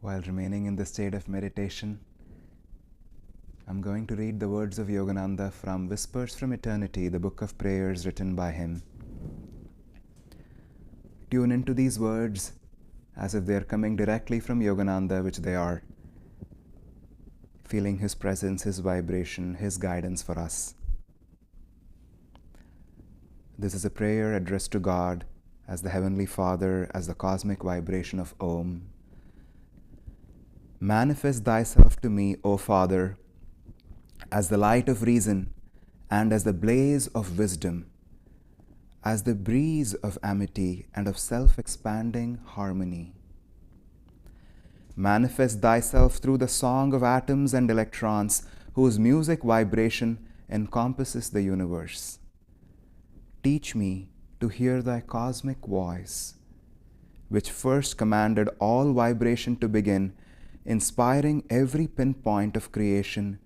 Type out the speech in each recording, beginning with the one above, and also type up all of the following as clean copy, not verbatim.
While remaining in the state of meditation, I'm going to read the words of Yogananda from Whispers from Eternity, the book of prayers written by him. Tune into these words as if they are coming directly from Yogananda, which they are. Feeling his presence, his vibration, his guidance for us. This is a prayer addressed to God as the Heavenly Father, as the cosmic vibration of Om. Manifest thyself to me, O Father, as the light of reason and as the blaze of wisdom, as the breeze of amity and of self-expanding harmony. Manifest thyself through the song of atoms and electrons, whose music vibration encompasses the universe. Teach me to hear thy cosmic voice, which first commanded all vibration to begin, inspiring every pinpoint of creation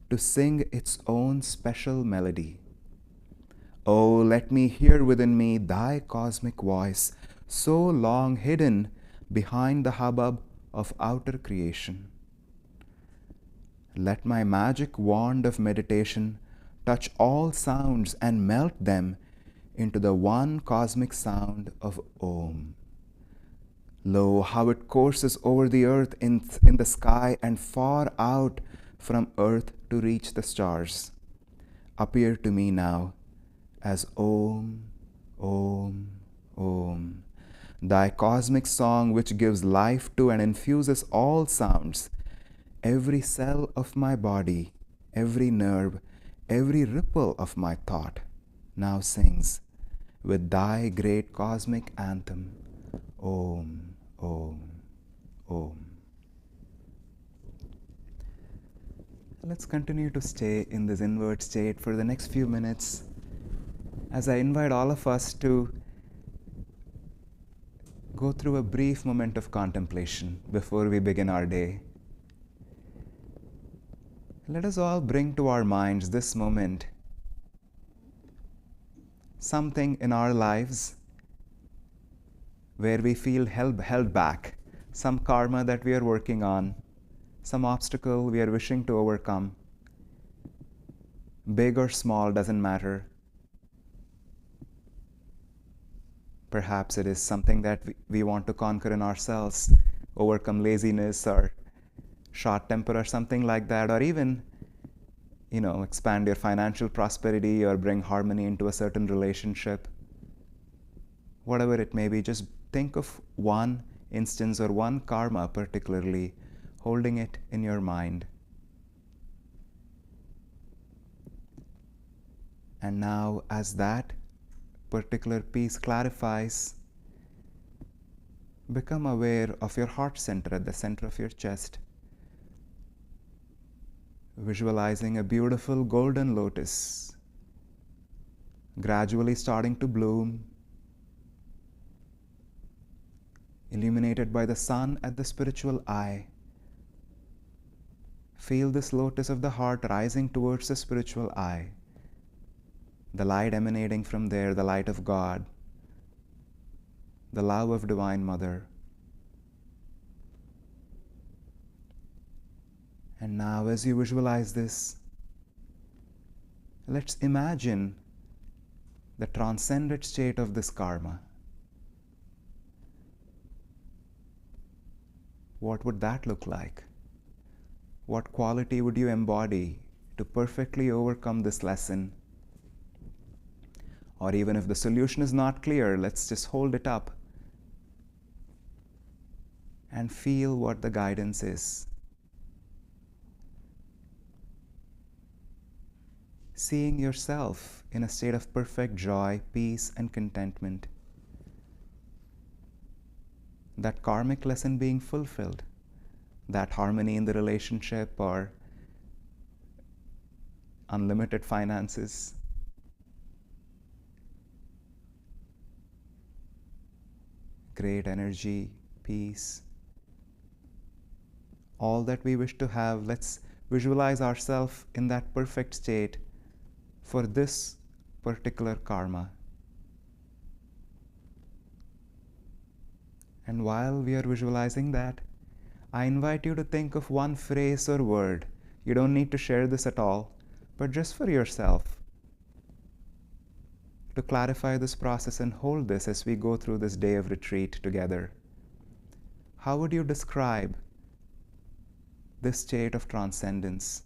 to sing its own special melody. Oh, let me hear within me thy cosmic voice, so long hidden behind the hubbub of outer creation. Let my magic wand of meditation touch all sounds and melt them into the one cosmic sound of Om. Lo, how it courses over the earth in the sky and far out from earth to reach the stars. Appear to me now as Om, Om, Om, thy cosmic song which gives life to and infuses all sounds. Every cell of my body, every nerve, every ripple of my thought now sings with thy great cosmic anthem, Om, Om, Om. Let's continue to stay in this inward state for the next few minutes as I invite all of us to go through a brief moment of contemplation before we begin our day. Let us all bring to our minds this moment something in our lives where we feel held back, some karma that we are working on, some obstacle we are wishing to overcome. Big or small, doesn't matter. Perhaps it is something that we want to conquer in ourselves, overcome laziness or short temper or something like that, or even, expand your financial prosperity or bring harmony into a certain relationship. Whatever it may be, just think of one instance or one karma particularly, holding it in your mind. And now, as that particular piece clarifies, become aware of your heart center at the center of your chest, visualizing a beautiful golden lotus gradually starting to bloom, illuminated by the sun at the spiritual eye. Feel this lotus of the heart rising towards the spiritual eye, the light emanating from there, the light of God, the love of Divine Mother. And now, as you visualize this, let's imagine the transcendent state of this karma. What would that look like? What quality would you embody to perfectly overcome this lesson? Or even if the solution is not clear, let's just hold it up and feel what the guidance is. Seeing yourself in a state of perfect joy, peace, and contentment. That karmic lesson being fulfilled, that harmony in the relationship or unlimited finances. Great energy, peace. All that we wish to have, let's visualize ourselves in that perfect state for this particular karma. And while we are visualizing that, I invite you to think of one phrase or word. You don't need to share this at all, but just for yourself, to clarify this process and hold this as we go through this day of retreat together. How would you describe this state of transcendence?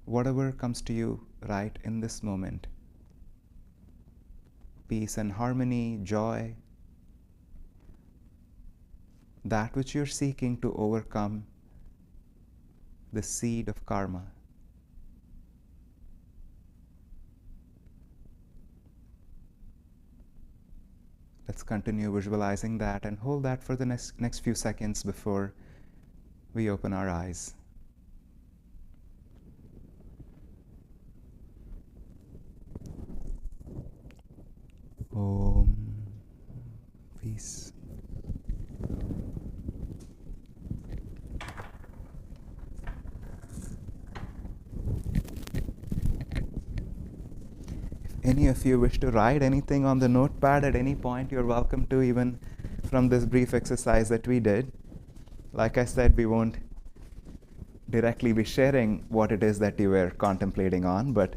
Whatever comes to you right in this moment. Peace and harmony, joy, that which you're seeking to overcome the seed of karma. Let's continue visualizing that and hold that for the next few seconds before we open our eyes. Om. Peace. Any of you wish to write anything on the notepad at any point, you're welcome to, even from this brief exercise that we did. Like I said, we won't directly be sharing what it is that you were contemplating on, but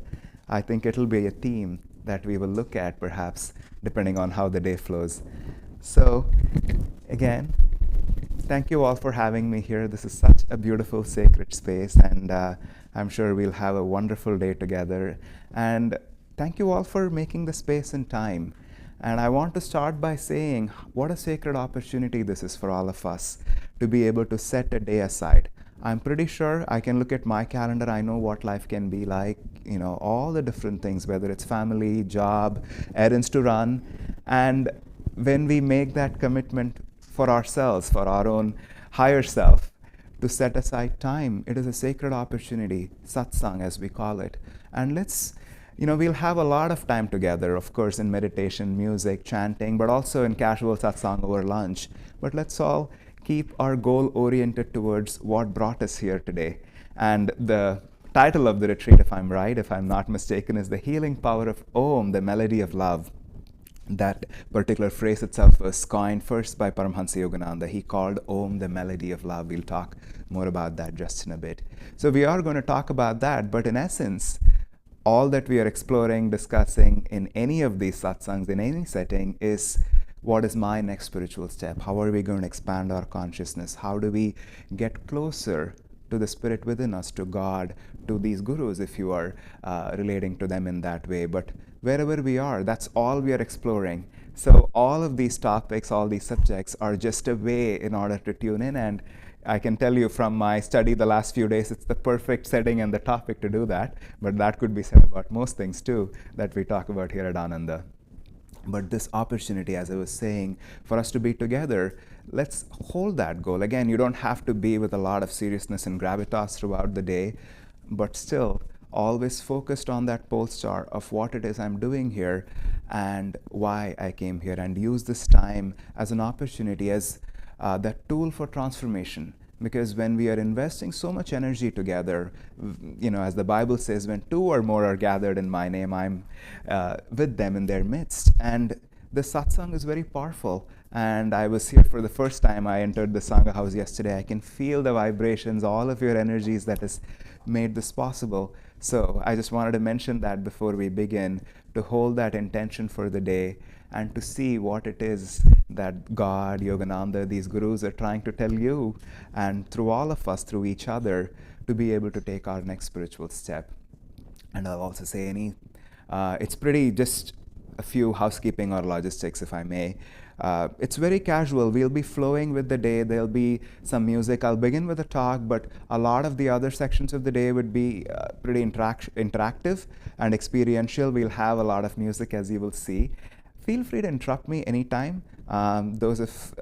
I think it'll be a theme that we will look at, perhaps, depending on how the day flows. So, again, thank you all for having me here. This is such a beautiful, sacred space, and I'm sure we'll have a wonderful day together. And thank you all for making the space and time. And I want to start by saying what a sacred opportunity this is for all of us to be able to set a day aside. I'm pretty sure I can look at my calendar. I know what life can be like, all the different things, whether it's family, job, errands to run. And when we make that commitment for ourselves, for our own higher self, to set aside time, it is a sacred opportunity, satsang as we call it. And we'll have a lot of time together, of course, in meditation, music, chanting, but also in casual satsang over lunch. But let's all keep our goal oriented towards what brought us here today. And the title of the retreat, if I'm right, if I'm not mistaken, is The Healing Power of Om, the Melody of Love. That particular phrase itself was coined first by Paramhansa Yogananda. He called Om the melody of love. We'll talk more about that just in a bit. So we are going to talk about that, but in essence, all that we are exploring, discussing in any of these satsangs, in any setting, is what is my next spiritual step? How are we going to expand our consciousness? How do we get closer to the spirit within us, to God, to these gurus, if you are relating to them in that way? But wherever we are, that's all we are exploring. So all of these topics, all these subjects are just a way in order to tune in. And I can tell you from my study the last few days, it's the perfect setting and the topic to do that. But that could be said about most things too that we talk about here at Ananda. But this opportunity, as I was saying, for us to be together, let's hold that goal. Again, you don't have to be with a lot of seriousness and gravitas throughout the day, but still always focused on that pole star of what it is I'm doing here and why I came here, and use this time as an opportunity, as that tool for transformation. Because when we are investing so much energy together, as the Bible says, when two or more are gathered in my name, I'm with them in their midst. And the satsang is very powerful. And I was here for the first time. I entered the Sangha house yesterday. I can feel the vibrations, all of your energies that has made this possible. So I just wanted to mention that before we begin, to hold that intention for the day and to see what it is that God, Yogananda, these gurus are trying to tell you, and through all of us, through each other, to be able to take our next spiritual step. And I'll also say it's pretty just a few housekeeping or logistics, if I may. It's very casual. We'll be flowing with the day. There'll be some music. I'll begin with a talk, but a lot of the other sections of the day would be pretty interactive and experiential. We'll have a lot of music, as you will see. Feel free to interrupt me anytime. Those of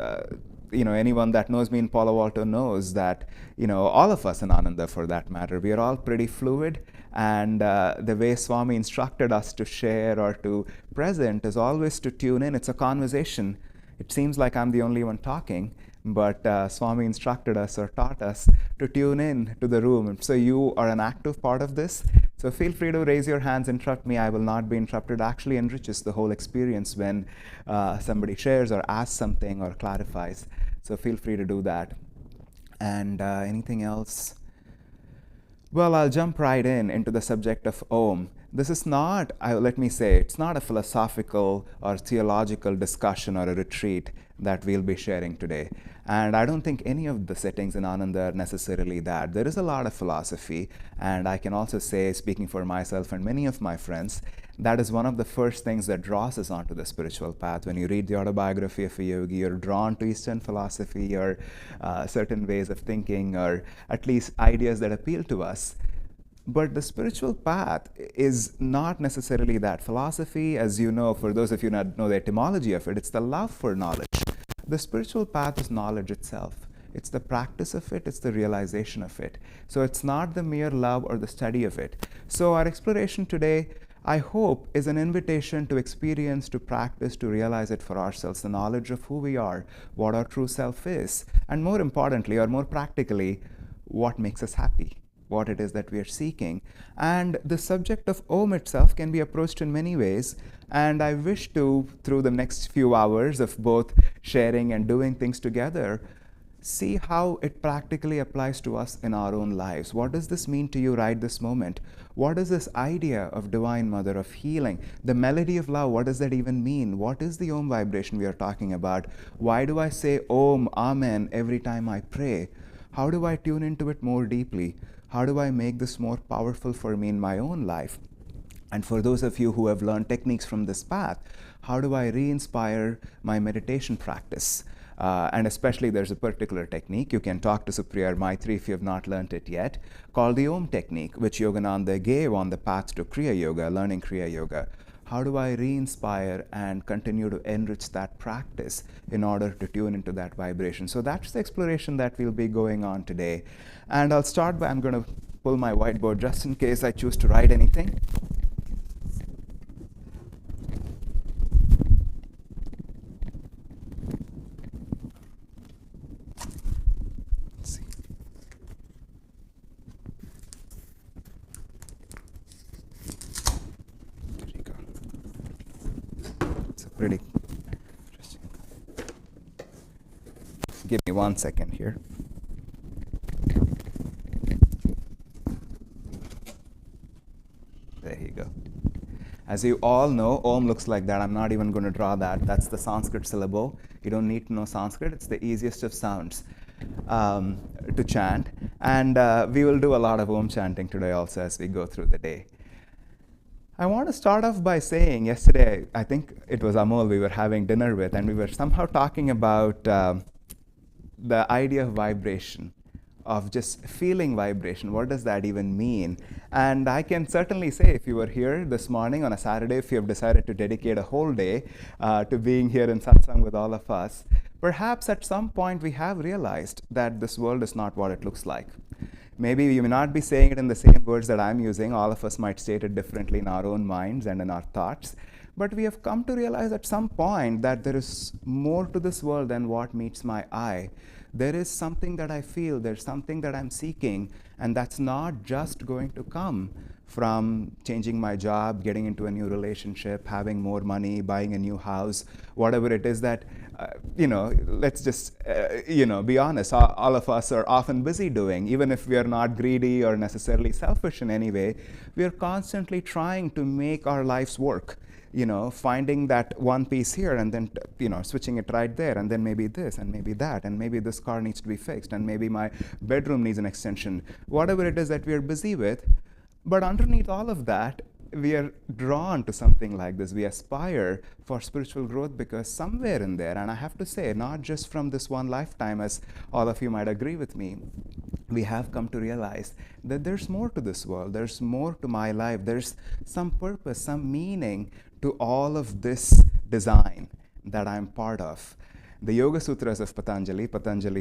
anyone that knows me in Palo Alto knows that all of us in Ananda, for that matter, we are all pretty fluid, and the way Swami instructed us to share or to present is always to tune in. It's a conversation. It seems like I'm the only one talking, but Swami instructed us or taught us to tune in to the room. So you are an active part of this. So feel free to raise your hands, interrupt me. I will not be interrupted. It actually enriches the whole experience when somebody shares or asks something or clarifies. So feel free to do that. And anything else? Well, I'll jump right into the subject of Om. This is not, let me say, it's not a philosophical or theological discussion or a retreat that we'll be sharing today. And I don't think any of the settings in Ananda are necessarily that. There is a lot of philosophy, and I can also say, speaking for myself and many of my friends, that is one of the first things that draws us onto the spiritual path. When you read the autobiography of a yogi, you're drawn to Eastern philosophy or certain ways of thinking, or at least ideas that appeal to us. But the spiritual path is not necessarily that. Philosophy, as you know, for those of you who know the etymology of it, it's the love for knowledge. The spiritual path is knowledge itself. It's the practice of it, it's the realization of it. So it's not the mere love or the study of it. So our exploration today, I hope, is an invitation to experience, to practice, to realize it for ourselves, the knowledge of who we are, what our true self is, and more importantly, or more practically, what makes us happy, what it is that we are seeking. And the subject of Om itself can be approached in many ways, and I wish to, through the next few hours of both sharing and doing things together, see how it practically applies to us in our own lives. What does this mean to you right this moment? What is this idea of Divine Mother, of healing? The melody of love, what does that even mean? What is the Om vibration we are talking about? Why do I say Om, Amen every time I pray? How do I tune into it more deeply? How do I make this more powerful for me in my own life? And for those of you who have learned techniques from this path, how do I re-inspire my meditation practice? And especially there's a particular technique, you can talk to Supriya Maitri if you have not learned it yet, called the Om technique, which Yogananda gave on the path to Kriya Yoga, learning Kriya Yoga. How do I re-inspire and continue to enrich that practice in order to tune into that vibration? So that's the exploration that we'll be going on today. And I'll start by, I'm going to pull my whiteboard just in case I choose to write anything. Pretty interesting. Give me 1 second here. There you go. As you all know, Om looks like that. I'm not even going to draw that. That's the Sanskrit syllable. You don't need to know Sanskrit. It's the easiest of sounds to chant. And we will do a lot of Om chanting today also as we go through the day. I want to start off by saying, yesterday, I think it was Amol we were having dinner with, and we were somehow talking about the idea of vibration, of just feeling vibration. What does that even mean? And I can certainly say, if you were here this morning on a Saturday, if you have decided to dedicate a whole day to being here in satsang with all of us, perhaps at some point we have realized that this world is not what it looks like. Maybe you may not be saying it in the same words that I'm using. All of us might state it differently in our own minds and in our thoughts. But we have come to realize at some point that there is more to this world than what meets my eye. There is something that I feel, there's something that I'm seeking, and that's not just going to come from changing my job, getting into a new relationship, having more money, buying a new house, whatever it is that, let's just, be honest, all of us are often busy doing. Even if we are not greedy or necessarily selfish in any way, we are constantly trying to make our lives work. Finding that one piece here and then, switching it right there, and then maybe this and maybe that, and maybe this car needs to be fixed, and maybe my bedroom needs an extension, whatever it is that we are busy with. But underneath all of that, we are drawn to something like this. We aspire for spiritual growth because somewhere in there, and I have to say, not just from this one lifetime, as all of you might agree with me, we have come to realize that there's more to this world, there's more to my life, there's some purpose, some meaning to all of this design that I'm part of. The Yoga Sutras of Patanjali,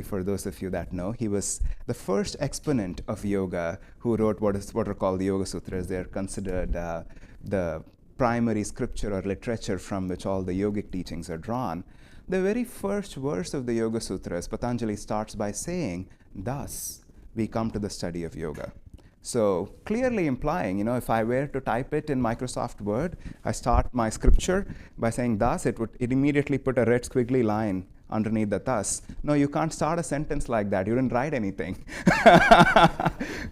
for those of you that know, he was the first exponent of yoga who wrote what are called the Yoga Sutras. They're considered the primary scripture or literature from which all the yogic teachings are drawn. The very first verse of the Yoga Sutras, Patanjali starts by saying, thus we come to the study of yoga. So clearly implying, if I were to type it in Microsoft Word, I start my scripture by saying thus, it immediately put a red squiggly line underneath the thus. No, you can't start a sentence like that. You didn't write anything.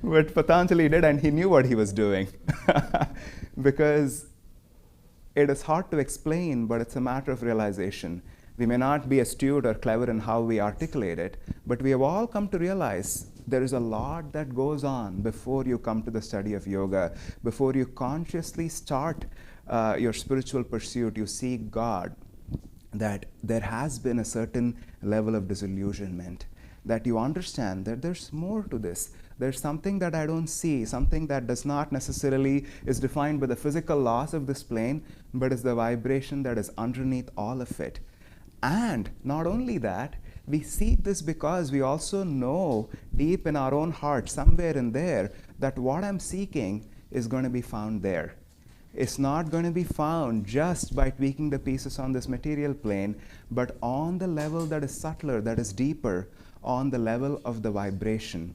But Patanjali did, and he knew what he was doing. Because it is hard to explain, but it's a matter of realization. We may not be astute or clever in how we articulate it, but we have all come to realize there is a lot that goes on before you come to the study of yoga, before you consciously start your spiritual pursuit, you seek God, that there has been a certain level of disillusionment, that you understand that there's more to this. There's something that I don't see, something that does not necessarily is defined by the physical laws of this plane, but is the vibration that is underneath all of it. And not only that, we seek this because we also know deep in our own heart, somewhere in there, that what I'm seeking is going to be found there. It's not going to be found just by tweaking the pieces on this material plane, but on the level that is subtler, that is deeper, on the level of the vibration.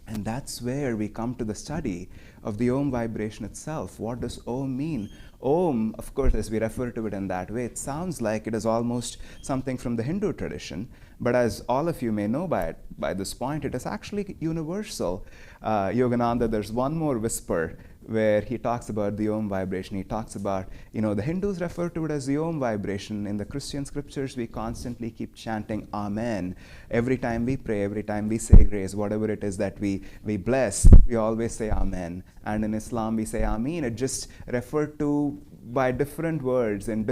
And that's where we come to the study of the Om vibration itself. What does Om mean? Om, of course, as we refer to it in that way, it sounds like it is almost something from the Hindu tradition. But as all of you may know by this point, it is actually universal. Yogananda, there's one more whisper where he talks about the Om vibration. He talks about, the Hindus refer to it as the Om vibration. In the Christian scriptures, we constantly keep chanting Amen. Every time we pray, every time we say grace, whatever it is that we bless, we always say Amen. And in Islam, we say Ameen. It just referred to by different words and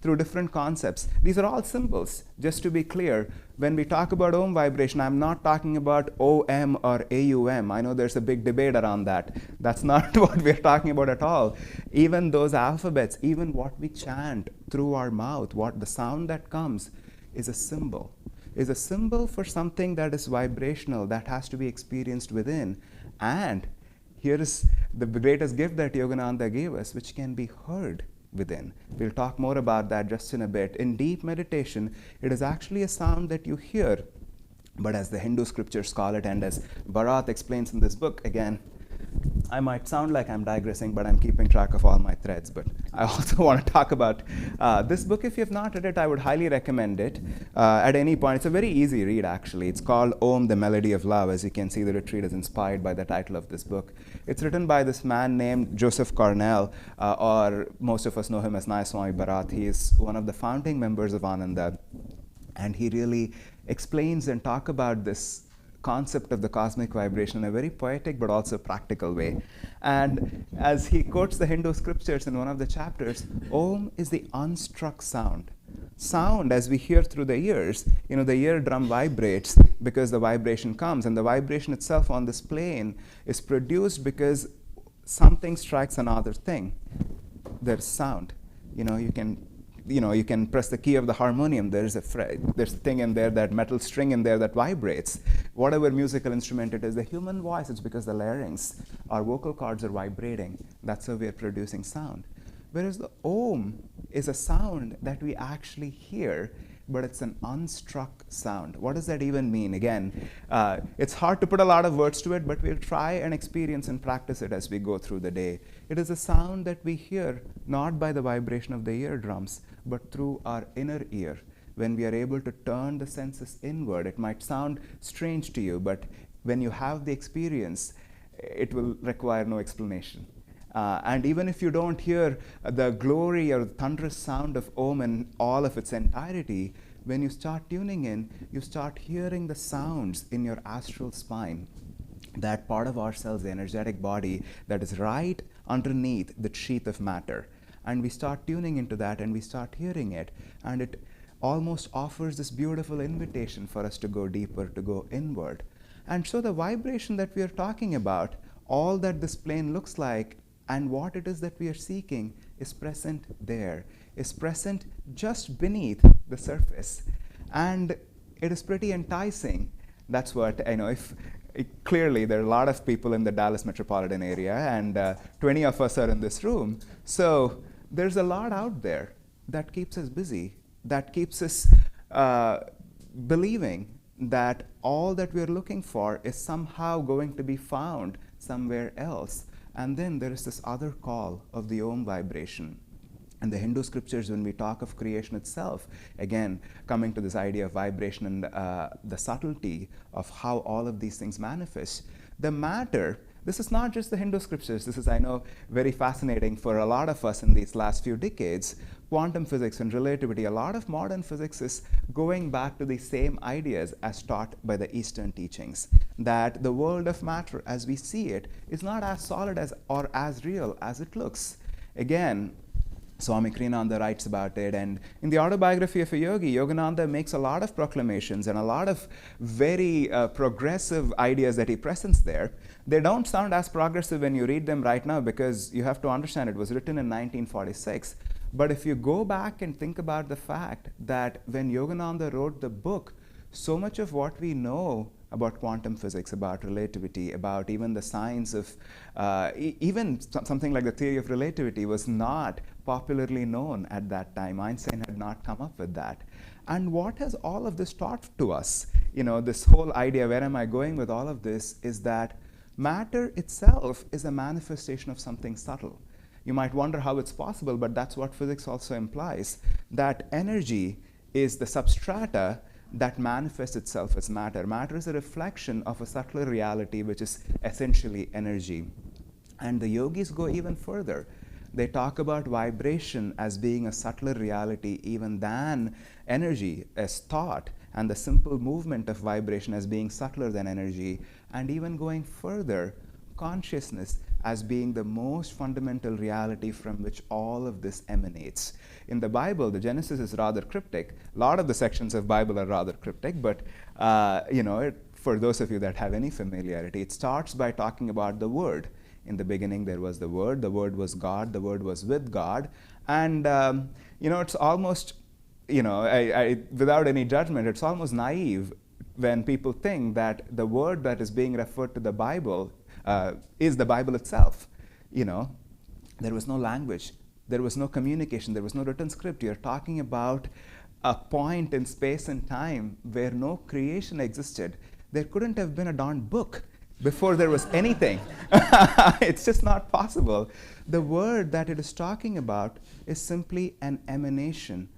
through different concepts. These are all symbols. Just to be clear, when we talk about Om vibration, I'm not talking about OM or AUM. I know there's a big debate around that. That's not what we're talking about at all. Even those alphabets, even what we chant through our mouth, what the sound that comes is a symbol. Is a symbol for something that is vibrational, that has to be experienced within. And here is the greatest gift that Yogananda gave us, which can be heard within. We'll talk more about that just in a bit. In deep meditation, it is actually a sound that you hear, but as the Hindu scriptures call it, and as Bharat explains in this book, again, I might sound like I'm digressing, but I'm keeping track of all my threads. But I also want to talk about this book. If you have not read it, I would highly recommend it at any point. It's a very easy read, actually. It's called Om, the Melody of Love. As you can see, the retreat is inspired by the title of this book. It's written by this man named Joseph Cornell, or most of us know him as Nayaswami Bharat. He is one of the founding members of Ananda. And he really explains and talks about this concept of the cosmic vibration in a very poetic but also practical way. And as he quotes the Hindu scriptures in one of the chapters, Om is the unstruck sound. Sound, as we hear through the ears, the eardrum vibrates because the vibration comes, and the vibration itself on this plane is produced because something strikes another thing. There's sound. You can press the key of the harmonium. There's a thing in there, that metal string in there that vibrates. Whatever musical instrument it is, the human voice, it's because the larynx, our vocal cords are vibrating. That's how we are producing sound. Whereas the Om is a sound that we actually hear, but it's an unstruck sound. What does that even mean? Again, it's hard to put a lot of words to it, but we'll try and experience and practice it as we go through the day. It is a sound that we hear not by the vibration of the eardrums, but through our inner ear. When we are able to turn the senses inward, it might sound strange to you, but when you have the experience, it will require no explanation. And even if you don't hear the glory or the thunderous sound of Om in all of its entirety, when you start tuning in, you start hearing the sounds in your astral spine. That part of ourselves, the energetic body, that is right underneath the sheath of matter. And we start tuning into that, and we start hearing it. And it almost offers this beautiful invitation for us to go deeper, to go inward. And so the vibration that we are talking about, all that this plane looks like, and what it is that we are seeking is present there, is present just beneath the surface. And it is pretty enticing. That's what I know. Clearly, there are a lot of people in the Dallas metropolitan area, and 20 of us are in this room. So there's a lot out there that keeps us busy. that keeps us believing that all that we're looking for is somehow going to be found somewhere else. And then there is this other call of the Om vibration. In the Hindu scriptures, when we talk of creation itself, again, coming to this idea of vibration and the subtlety of how all of these things manifest, the matter, this is not just the Hindu scriptures, this is, I know, very fascinating for a lot of us in these last few decades. Quantum physics and relativity, a lot of modern physics is going back to the same ideas as taught by the Eastern teachings, that the world of matter as we see it is not as solid as or as real as it looks. Again, Swami Kriyananda writes about it, and in the autobiography of a yogi, Yogananda makes a lot of proclamations and a lot of very progressive ideas that he presents there. They don't sound as progressive when you read them right now, because you have to understand it was written in 1946. But if you go back and think about the fact that when Yogananda wrote the book, so much of what we know about quantum physics, about relativity, about even the science of, even something like the theory of relativity was not popularly known at that time. Einstein had not come up with that. And what has all of this taught to us? You know, this whole idea, where am I going with all of this, is that matter itself is a manifestation of something subtle. You might wonder how it's possible, but that's what physics also implies, that energy is the substrata that manifests itself as matter. Matter is a reflection of a subtler reality, which is essentially energy. And the yogis go even further. They talk about vibration as being a subtler reality even than energy as thought, and the simple movement of vibration as being subtler than energy, and even going further, consciousness as being the most fundamental reality from which all of this emanates. In the Bible, the Genesis is rather cryptic. A lot of the sections of Bible are rather cryptic, but for those of you that have any familiarity, it starts by talking about the Word. In the beginning, there was the Word was God, the Word was with God. And, it's almost, without any judgment, it's almost naive when people think that the Word that is being referred to the Bible is the Bible itself. There was no language, there was no communication, there was no written script. You're talking about a point in space and time where no creation existed. There couldn't have been a darn book before there was anything. It's just not possible. The word that it is talking about is simply an emanation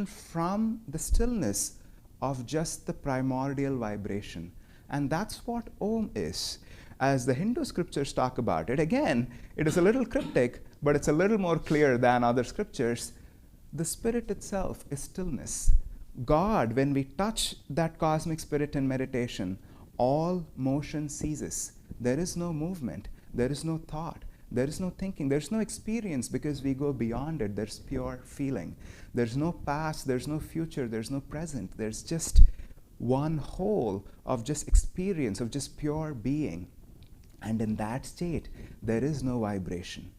from the stillness of just the primordial vibration. And that's what Om is. As the Hindu scriptures talk about it, again, it is a little cryptic, but it's a little more clear than other scriptures. The spirit itself is stillness. God, when we touch that cosmic spirit in meditation, all motion ceases. There is no movement, there is no thought, there is no thinking, there's no experience, because we go beyond it. There's pure feeling. There's no past, there's no future, there's no present. There's just one whole of just experience, of just pure being. And in that state, there is no vibration.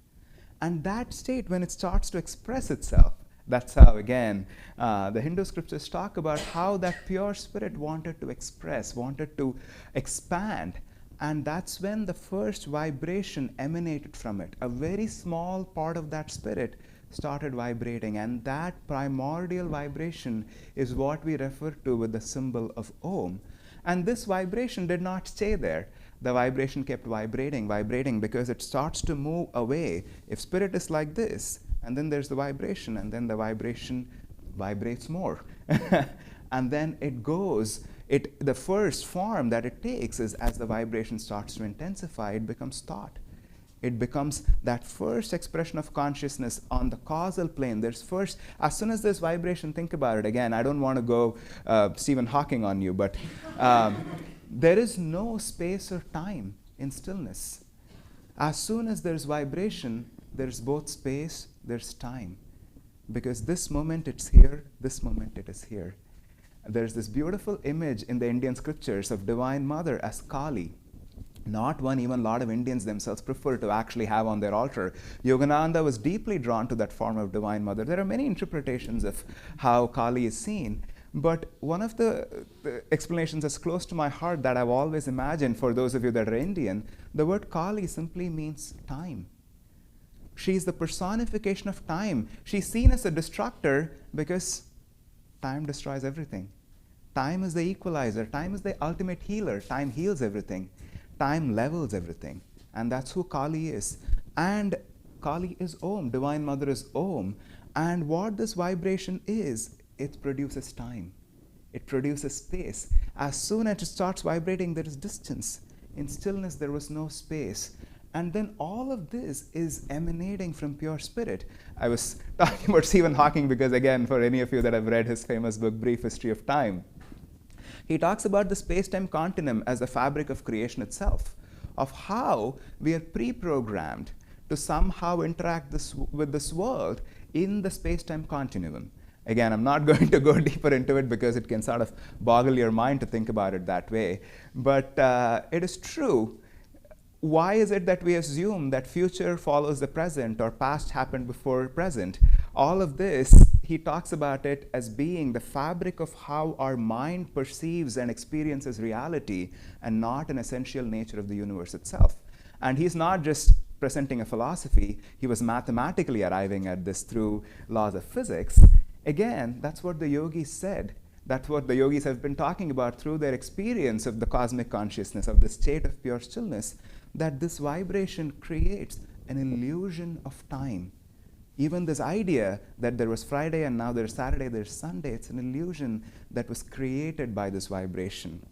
And that state, when it starts to express itself, that's how, again, the Hindu scriptures talk about how that pure spirit wanted to express, wanted to expand. And that's when the first vibration emanated from it. A very small part of that spirit started vibrating. And that primordial vibration is what we refer to with the symbol of Om. And this vibration did not stay there. The vibration kept vibrating, because it starts to move away. If spirit is like this, and then there's the vibration, and then the vibration vibrates more. And then it goes, the first form that it takes is, as the vibration starts to intensify, it becomes thought. It becomes that first expression of consciousness on the causal plane. There's first, as soon as there's vibration, think about it. Again, I don't want to go Stephen Hawking on you, but there is no space or time in stillness. As soon as there's vibration, there's both space, there's time. Because this moment it's here, this moment it is here. There's this beautiful image in the Indian scriptures of Divine Mother as Kali. Not one even a lot of Indians themselves prefer to actually have on their altar. Yogananda was deeply drawn to that form of Divine Mother. There are many interpretations of how Kali is seen. But one of the explanations that's close to my heart that I've always imagined, for those of you that are Indian, the word Kali simply means time. She's the personification of time. She's seen as a destructor because time destroys everything. Time is the equalizer. Time is the ultimate healer. Time heals everything. Time levels everything. And that's who Kali is. And Kali is Om. Divine Mother is Om. And what this vibration is, it produces time. It produces space. As soon as it starts vibrating, there is distance. In stillness, there was no space. And then all of this is emanating from pure spirit. I was talking about Stephen Hawking because, again, for any of you that have read his famous book, Brief History of Time, he talks about the space-time continuum as the fabric of creation itself, of how we are pre-programmed to somehow interact with this world in the space-time continuum. Again, I'm not going to go deeper into it because it can sort of boggle your mind to think about it that way. But it is true. Why is it that we assume that future follows the present or past happened before present? All of this, he talks about it as being the fabric of how our mind perceives and experiences reality and not an essential nature of the universe itself. And he's not just presenting a philosophy, he was mathematically arriving at this through laws of physics. Again, that's what the yogis said. That's what the yogis have been talking about through their experience of the cosmic consciousness, of the state of pure stillness, that this vibration creates an illusion of time. Even this idea that there was Friday and now there's Saturday, there's Sunday, it's an illusion that was created by this vibration.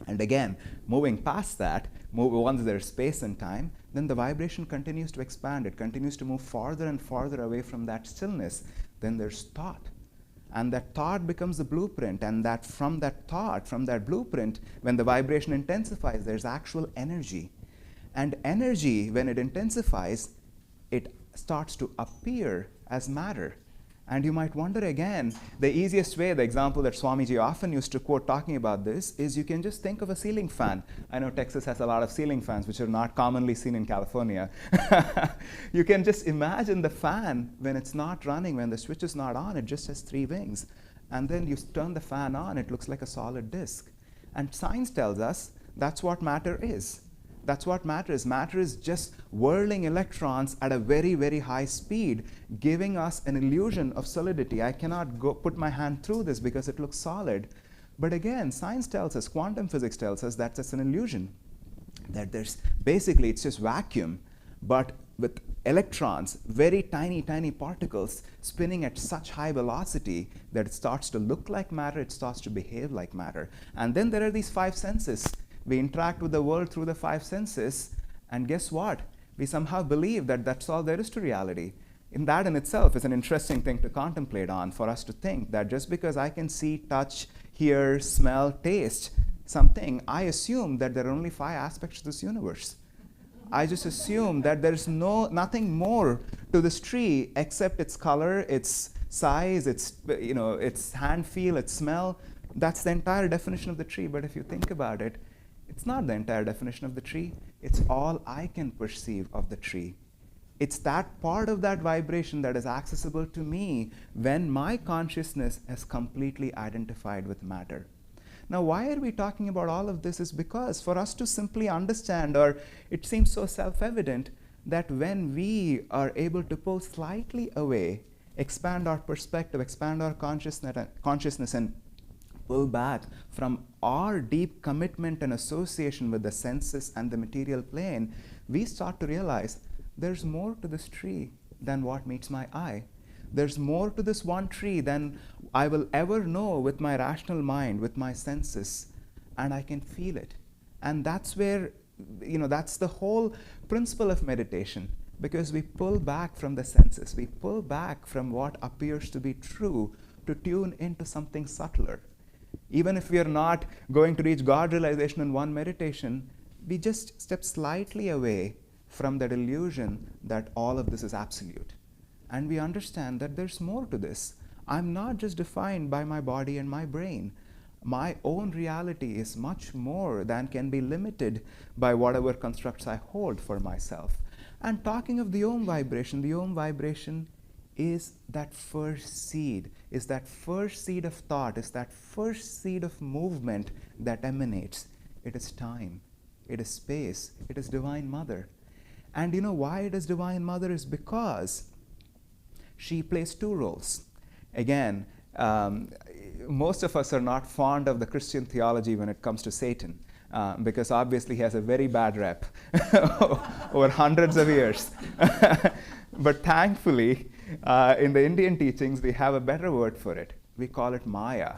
And again, moving past that, once there's space and time, then the vibration continues to expand. It continues to move farther and farther away from that stillness. Then there's thought. And that thought becomes the blueprint. And that from that thought, from that blueprint, when the vibration intensifies, there's actual energy. And energy, when it intensifies, it starts to appear as matter. And you might wonder again, the easiest way, the example that Swamiji often used to quote talking about this, is you can just think of a ceiling fan. I know Texas has a lot of ceiling fans, which are not commonly seen in California. You can just imagine the fan when it's not running, when the switch is not on, it just has 3 wings. And then you turn the fan on, it looks like a solid disk. And science tells us that's what matter is. That's what matter is. Matter is just whirling electrons at a very, very high speed, giving us an illusion of solidity. I cannot go put my hand through this because it looks solid. But again, science tells us, quantum physics tells us that's just an illusion. That there's basically, it's just vacuum, but with electrons, very tiny, tiny particles spinning at such high velocity that it starts to look like matter, it starts to behave like matter. And then there are these 5 senses. We interact with the world through the 5 senses, and guess what? We somehow believe that that's all there is to reality. And that in itself is an interesting thing to contemplate on, for us to think that just because I can see, touch, hear, smell, taste something, I assume that there are only 5 aspects to this universe. I just assume that there's nothing more to this tree except its color, its size, its hand feel, its smell. That's the entire definition of the tree. But if you think about it, it's not the entire definition of the tree. It's all I can perceive of the tree. It's that part of that vibration that is accessible to me when my consciousness is completely identified with matter. Now, why are we talking about all of this is because for us to simply understand, or it seems so self-evident, that when we are able to pull slightly away, expand our perspective, expand our consciousness and pull back from our deep commitment and association with the senses and the material plane, we start to realize there's more to this tree than what meets my eye. There's more to this one tree than I will ever know with my rational mind, with my senses, and I can feel it. And that's where, that's the whole principle of meditation, because we pull back from the senses, we pull back from what appears to be true to tune into something subtler. Even if we are not going to reach God realization in one meditation, we just step slightly away from that illusion that all of this is absolute. And we understand that there's more to this. I'm not just defined by my body and my brain. My own reality is much more than can be limited by whatever constructs I hold for myself. And talking of the Om vibration is that first seed, is that first seed of thought, is that first seed of movement that emanates. It is time, it is space, it is Divine Mother. And you know why it is Divine Mother is because she plays two roles. Again, most of us are not fond of the Christian theology when it comes to Satan, because obviously he has a very bad rep over hundreds of years. But thankfully, in the Indian teachings, we have a better word for it. We call it Maya.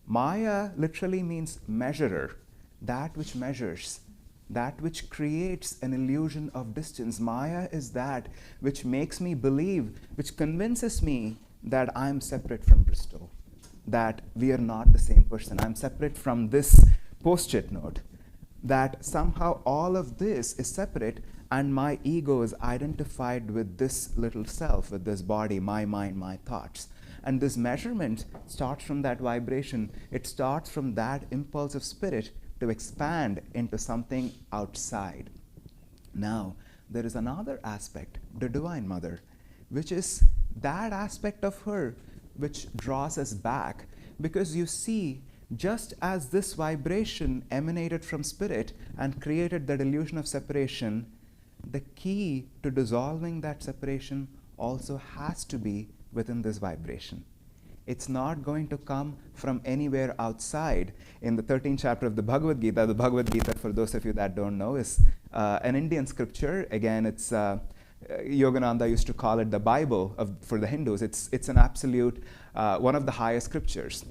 Maya literally means measurer, that which measures, that which creates an illusion of distance. Maya is that which makes me believe, which convinces me that I'm separate from Bristol, that we are not the same person. I'm separate from this post-it note, that somehow all of this is separate, and my ego is identified with this little self, with this body, my mind, my thoughts. And this measurement starts from that vibration. It starts from that impulse of spirit to expand into something outside. Now, there is another aspect, the Divine Mother, which is that aspect of her which draws us back. Because you see, just as this vibration emanated from spirit and created that illusion of separation, the key to dissolving that separation also has to be within this vibration. It's not going to come from anywhere outside. In the 13th chapter of the Bhagavad Gita, for those of you that don't know, is an Indian scripture. Again, it's Yogananda used to call it the Bible for the Hindus. It's an absolute, one of the highest scriptures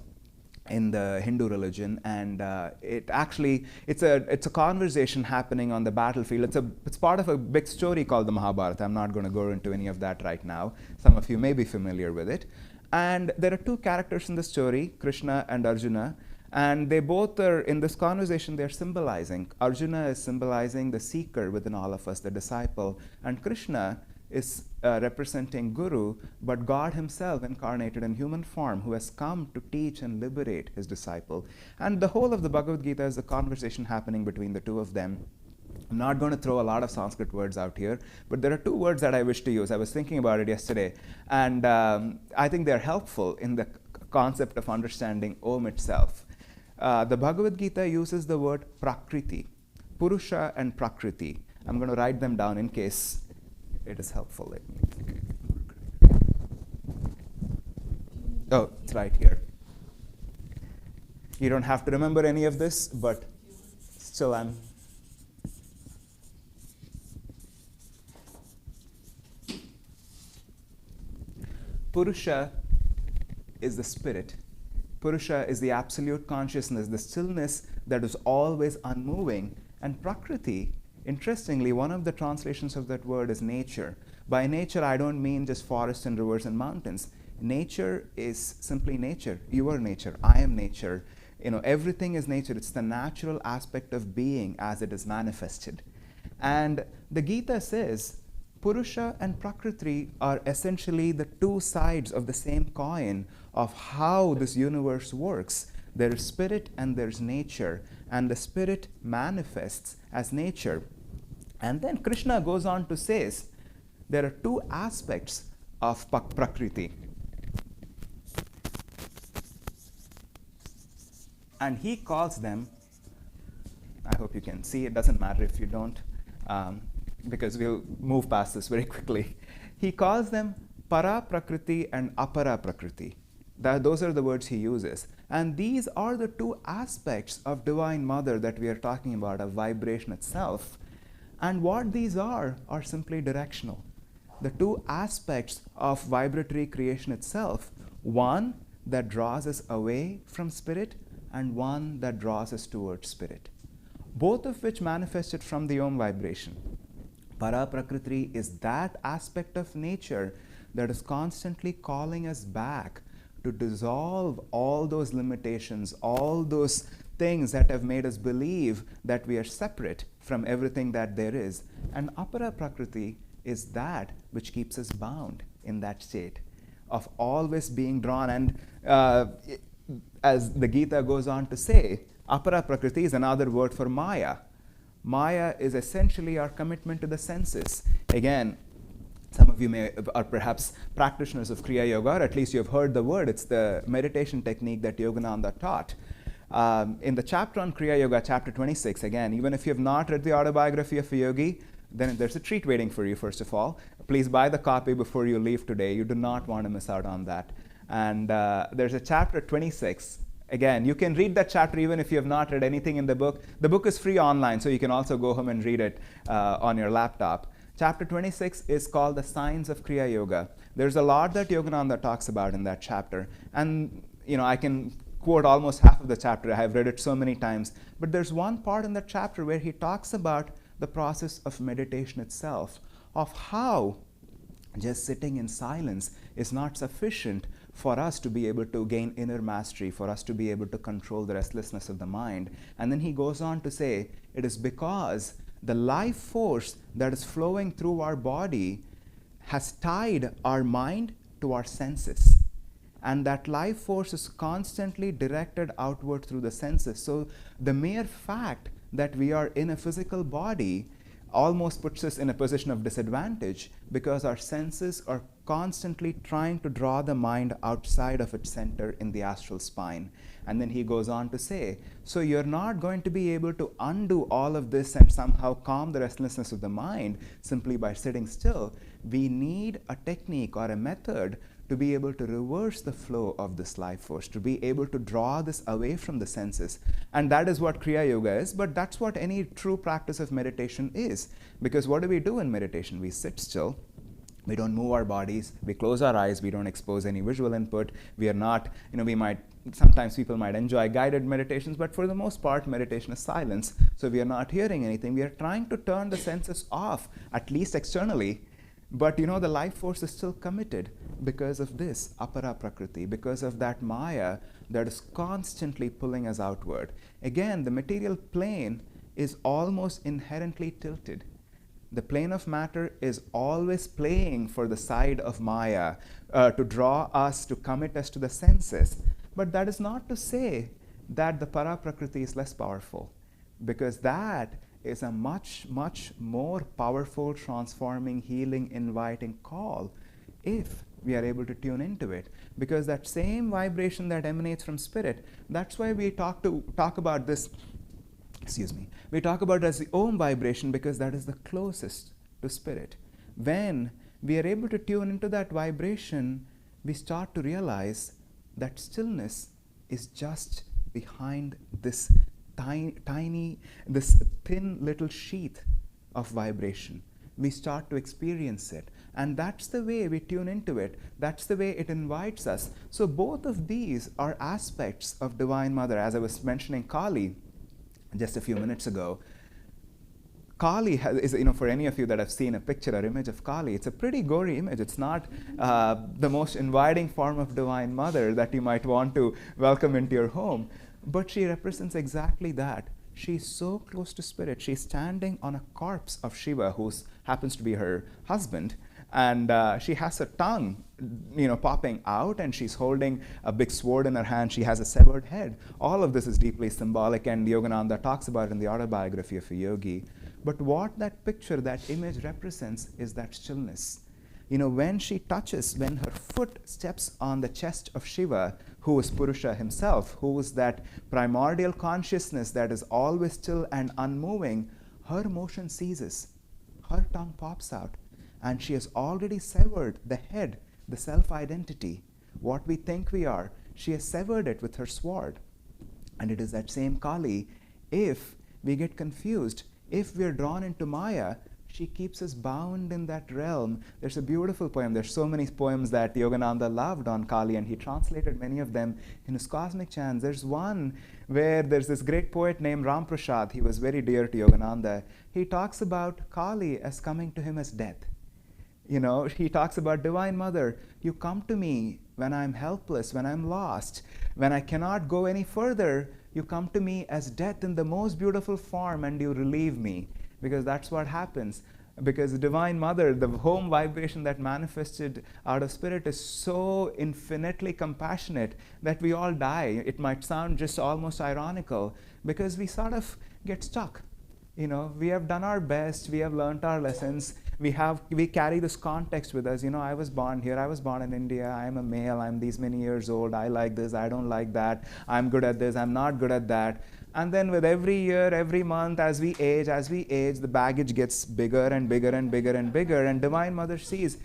in the Hindu religion, and it's a conversation happening on the battlefield. It's part of a big story called the Mahabharata. I'm not going to go into any of that right now. Some of you may be familiar with it. And there are two characters in the story, Krishna and Arjuna, and they both are, in this conversation, they're symbolizing. Arjuna is symbolizing the seeker within all of us, the disciple, and Krishna is representing Guru, but God himself incarnated in human form, who has come to teach and liberate his disciple. And the whole of the Bhagavad Gita is a conversation happening between the two of them. I'm not going to throw a lot of Sanskrit words out here, but there are two words that I wish to use. I was thinking about it yesterday, and I think they're helpful in the concept of understanding Om itself. The Bhagavad Gita uses the word Prakriti, Purusha and Prakriti. I'm going to write them down in case it is helpful. Let me. Oh, it's right here. You don't have to remember any of this, but still I'm. Purusha is the spirit. Purusha is the absolute consciousness, the stillness that is always unmoving. And Prakriti, interestingly, one of the translations of that word is nature. By nature, I don't mean just forests and rivers and mountains. Nature is simply nature. You are nature. I am nature. Everything is nature. It's the natural aspect of being as it is manifested. And the Gita says, Purusha and Prakriti are essentially the two sides of the same coin of how this universe works. There is spirit and there's nature, and the spirit manifests as nature. And then Krishna goes on to say, there are two aspects of Prakriti. And he calls them, I hope you can see, it doesn't matter if you don't, because we'll move past this very quickly. He calls them Para Prakriti and Apara Prakriti. Those are the words he uses. And these are the two aspects of Divine Mother that we are talking about, of vibration itself. And what these are simply directional. The two aspects of vibratory creation itself, one that draws us away from spirit and one that draws us towards spirit, both of which manifested from the Om vibration. Para Prakriti is that aspect of nature that is constantly calling us back to dissolve all those limitations, all those things that have made us believe that we are separate from everything that there is. And Apara Prakriti is that which keeps us bound in that state of always being drawn. And as the Gita goes on to say, Apara Prakriti is another word for Maya. Maya is essentially our commitment to the senses. Again, some of you are perhaps practitioners of Kriya Yoga, or at least you have heard the word. It's the meditation technique that Yogananda taught. In the chapter on Kriya Yoga, chapter 26, again, even if you have not read the autobiography of a yogi, then there's a treat waiting for you, first of all. Please buy the copy before you leave today. You do not want to miss out on that. And there's a chapter 26. Again, you can read that chapter even if you have not read anything in the book. The book is free online, so you can also go home and read it on your laptop. Chapter 26 is called The Science of Kriya Yoga. There's a lot that Yogananda talks about in that chapter. And I can quote almost half of the chapter. I have read it so many times. But there's one part in that chapter where he talks about the process of meditation itself, of how just sitting in silence is not sufficient for us to be able to gain inner mastery, for us to be able to control the restlessness of the mind. And then he goes on to say, it is because the life force that is flowing through our body has tied our mind to our senses. And that life force is constantly directed outward through the senses. So the mere fact that we are in a physical body almost puts us in a position of disadvantage, because our senses are constantly trying to draw the mind outside of its center in the astral spine. And then he goes on to say, so you're not going to be able to undo all of this and somehow calm the restlessness of the mind simply by sitting still. We need a technique or a method to be able to reverse the flow of this life force, to be able to draw this away from the senses. And that is what Kriya Yoga is, but that's what any true practice of meditation is. Because what do we do in meditation? We sit still, we don't move our bodies, we close our eyes, we don't expose any visual input, we are not, sometimes people might enjoy guided meditations, but for the most part, meditation is silence. So we are not hearing anything. We are trying to turn the senses off, at least externally. But the life force is still committed because of this apara prakriti, because of that maya that is constantly pulling us outward. Again, the material plane is almost inherently tilted. The plane of matter is always playing for the side of maya to draw us, to commit us to the senses. But that is not to say that the para prakriti is less powerful, because that is a much, much more powerful, transforming, healing, inviting call if we are able to tune into it. Because that same vibration that emanates from spirit, that's why we talk about this, we talk about it as the Om vibration, because that is the closest to spirit. When we are able to tune into that vibration, we start to realize that stillness is just behind this tiny, this thin little sheath of vibration. We start to experience it. And that's the way we tune into it. That's the way it invites us. So both of these are aspects of Divine Mother. As I was mentioning Kali just a few minutes ago, Kali is, for any of you that have seen a picture or image of Kali, it's a pretty gory image. It's not the most inviting form of Divine Mother that you might want to welcome into your home. But she represents exactly that. She's so close to spirit. She's standing on a corpse of Shiva, who happens to be her husband. And she has a tongue, popping out, and she's holding a big sword in her hand. She has a severed head. All of this is deeply symbolic, and Yogananda talks about it in the autobiography of a yogi. But what that picture, that image represents is that stillness. When she touches, when her foot steps on the chest of Shiva, who is Purusha himself, who is that primordial consciousness that is always still and unmoving, her motion ceases. Her tongue pops out, and she has already severed the head, the self-identity, what we think we are. She has severed it with her sword. And it is that same Kali. If we get confused, if we are drawn into Maya, she keeps us bound in that realm. There's a beautiful poem. There's so many poems that Yogananda loved on Kali, and he translated many of them in his cosmic chants. There's one where there's this great poet named Ram Prasad. He was very dear to Yogananda. He talks about Kali as coming to him as death. He talks about Divine Mother. You come to me when I'm helpless, when I'm lost, when I cannot go any further. You come to me as death in the most beautiful form, and you relieve me. Because that's what happens. Because the Divine Mother, the home vibration that manifested out of spirit, is so infinitely compassionate that we all die. It might sound just almost ironical, because we sort of get stuck. We have done our best, we have learned our lessons, we carry this context with us. I was born here, I was born in India, I am a male, I'm these many years old, I like this, I don't like that, I'm good at this, I'm not good at that. And then with every year, every month, as we age, the baggage gets bigger and bigger and bigger and bigger. And Divine Mother sees,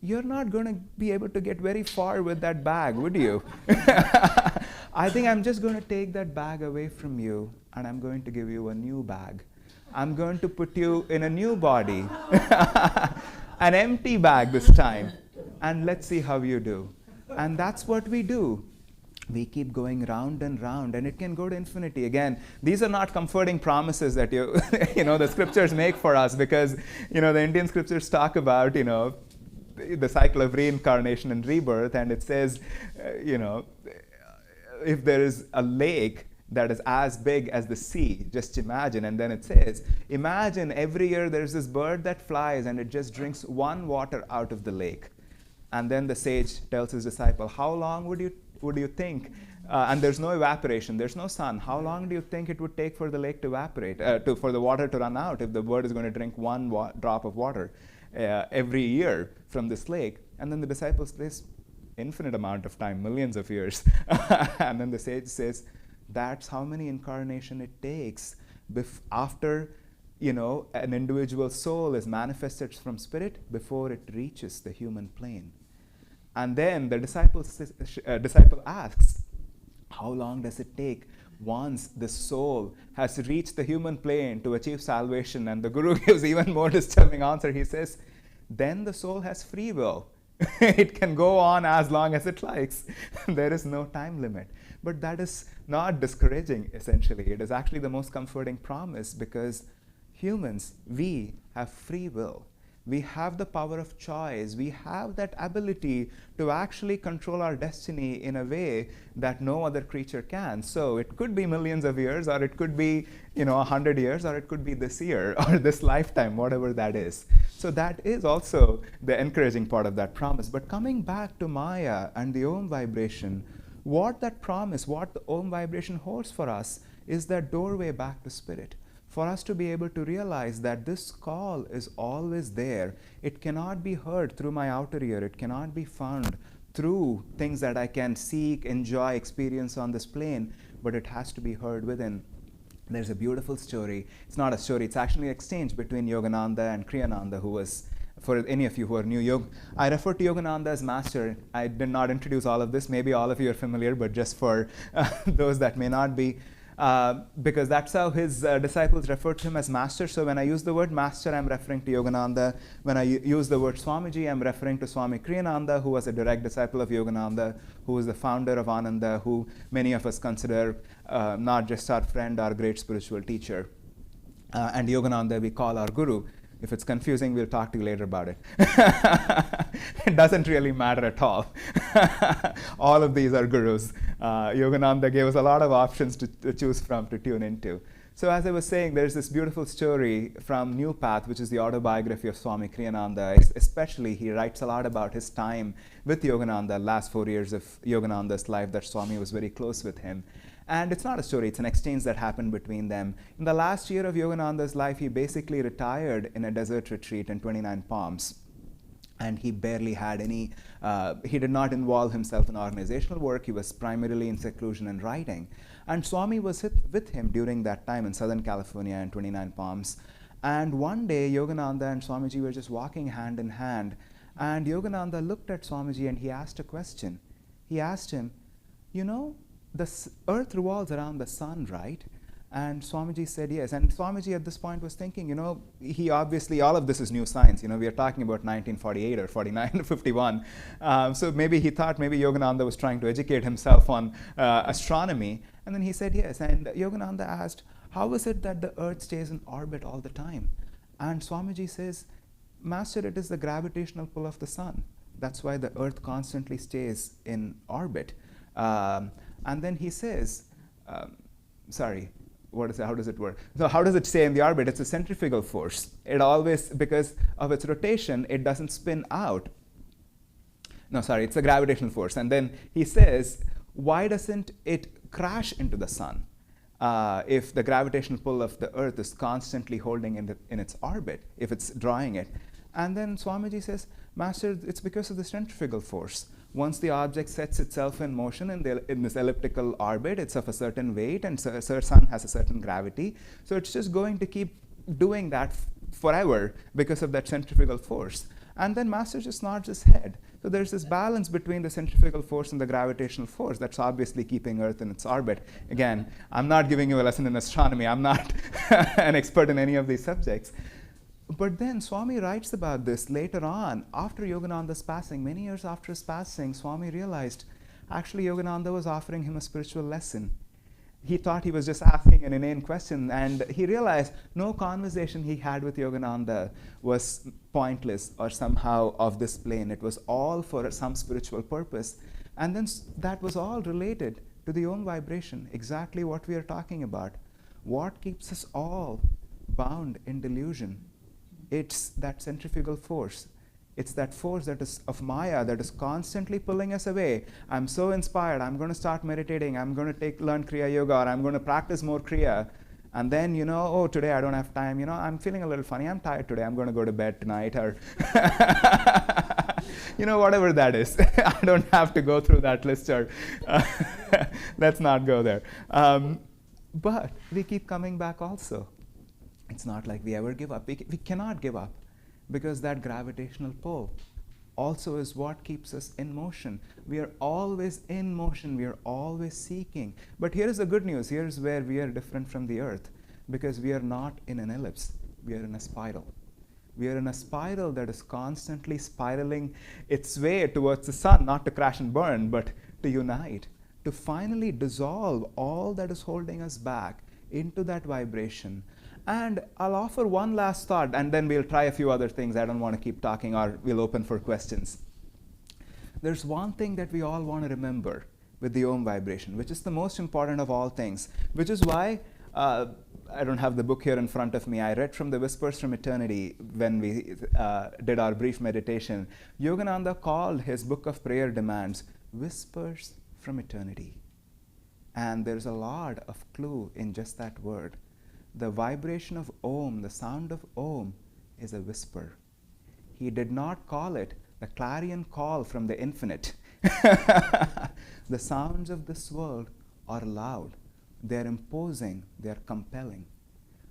you're not going to be able to get very far with that bag, would you? I think I'm just going to take that bag away from you, and I'm going to give you a new bag. I'm going to put you in a new body, an empty bag this time, and let's see how you do. And that's what we do. We keep going round and round, and it can go to infinity. Again, these are not comforting promises that the scriptures make for us, because the Indian scriptures talk about the cycle of reincarnation and rebirth, and it says if there is a lake that is as big as the sea, just imagine. And then it says, imagine every year there's this bird that flies and it just drinks one water out of the lake. And then the sage tells his disciple, how long would you think, and there's no evaporation, there's no sun, how long do you think it would take for the lake to evaporate, for the water to run out, if the bird is going to drink one drop of water every year from this lake? And then the disciple says, infinite amount of time, millions of years. And then the sage says, that's how many incarnation it takes after an individual soul is manifested from spirit before it reaches the human plane. And then the disciple asks, how long does it take once the soul has reached the human plane to achieve salvation? And the Guru gives even more disturbing answer. He says, then the soul has free will. It can go on as long as it likes. There is no time limit. But that is not discouraging, essentially. It is actually the most comforting promise, because humans, we have free will. We have the power of choice. We have that ability to actually control our destiny in a way that no other creature can. So it could be millions of years, or it could be 100 years, or it could be this year or this lifetime, whatever that is. So that is also the encouraging part of that promise. But coming back to Maya and the Om vibration, what that promise, what the Om vibration holds for us is that doorway back to spirit. For us to be able to realize that this call is always there. It cannot be heard through my outer ear. It cannot be found through things that I can seek, enjoy, experience on this plane, but it has to be heard within. There's a beautiful story. It's not a story, it's actually an exchange between Yogananda and Kriyananda, who was, for any of you who are new, I refer to Yogananda as master. I did not introduce all of this. Maybe all of you are familiar, but just for those that may not be, because that's how his disciples referred to him as master. So when I use the word master, I'm referring to Yogananda. When I use the word Swamiji, I'm referring to Swami Kriyananda, who was a direct disciple of Yogananda, who was the founder of Ananda, who many of us consider not just our friend, our great spiritual teacher. And Yogananda we call our guru. If it's confusing, we'll talk to you later about it. It doesn't really matter at all. All of these are gurus. Yogananda gave us a lot of options to choose from, to tune into. So as I was saying, there's this beautiful story from New Path, which is the autobiography of Swami Kriyananda. Especially, he writes a lot about his time with Yogananda, last 4 years of Yogananda's life, that Swami was very close with him. And it's not a story, it's an exchange that happened between them. In the last year of Yogananda's life, he basically retired in a desert retreat in 29 Palms. And he barely had any, he did not involve himself in organizational work. He was primarily in seclusion and writing. And Swami was with him during that time in Southern California in 29 Palms. And one day, Yogananda and Swamiji were just walking hand in hand. And Yogananda looked at Swamiji and he asked a question. He asked him, the earth revolves around the sun, right? And Swamiji said yes. And Swamiji at this point was thinking, he obviously, all of this is new science. We are talking about 1948 or 49 or 51. So maybe he thought maybe Yogananda was trying to educate himself on astronomy. And then he said yes. And Yogananda asked, how is it that the earth stays in orbit all the time? And Swamiji says, Master, it is the gravitational pull of the sun. That's why the earth constantly stays in orbit. And then he says, how does it work? So how does it stay in the orbit? It's a centrifugal force. It always, because of its rotation, it doesn't spin out. It's a gravitational force. And then he says, why doesn't it crash into the sun if the gravitational pull of the earth is constantly holding in its orbit, if it's drawing it? And then Swamiji says, Master, it's because of the centrifugal force. Once the object sets itself in motion in this elliptical orbit, it's of a certain weight, and sun has a certain gravity. So it's just going to keep doing that forever because of that centrifugal force. And then master just nods his head. So there's this balance between the centrifugal force and the gravitational force that's obviously keeping Earth in its orbit. Again, I'm not giving you a lesson in astronomy. I'm not an expert in any of these subjects. But then Swami writes about this later on, after Yogananda's passing. Many years after his passing, Swami realized actually Yogananda was offering him a spiritual lesson. He thought he was just asking an inane question, and he realized no conversation he had with Yogananda was pointless or somehow of this plane. It was all for some spiritual purpose. And then that was all related to the Om vibration, exactly what we are talking about. What keeps us all bound in delusion? It's that centrifugal force. It's that force that is of Maya that is constantly pulling us away. I'm so inspired. I'm going to start meditating. I'm going to learn Kriya Yoga, or I'm going to practice more Kriya. And then, oh, today I don't have time. I'm feeling a little funny. I'm tired today. I'm going to go to bed tonight, or whatever that is. I don't have to go through that list, or let's not go there. But we keep coming back also. It's not like we ever give up. We cannot give up. Because that gravitational pull also is what keeps us in motion. We are always in motion. We are always seeking. But here is the good news. Here's where we are different from the earth. Because we are not in an ellipse. We are in a spiral. We are in a spiral that is constantly spiraling its way towards the sun, not to crash and burn, but to unite, to finally dissolve all that is holding us back into that vibration. And I'll offer one last thought, and then we'll try a few other things. I don't want to keep talking, or we'll open for questions. There's one thing that we all want to remember with the Om vibration, which is the most important of all things, which is why I don't have the book here in front of me. I read from the Whispers from Eternity when we did our brief meditation. Yogananda called his book of prayer demands Whispers from Eternity. And there's a lot of clue in just that word. The vibration of Om, the sound of Om, is a whisper. He did not call it the clarion call from the infinite. The sounds of this world are loud. They're imposing. They're compelling.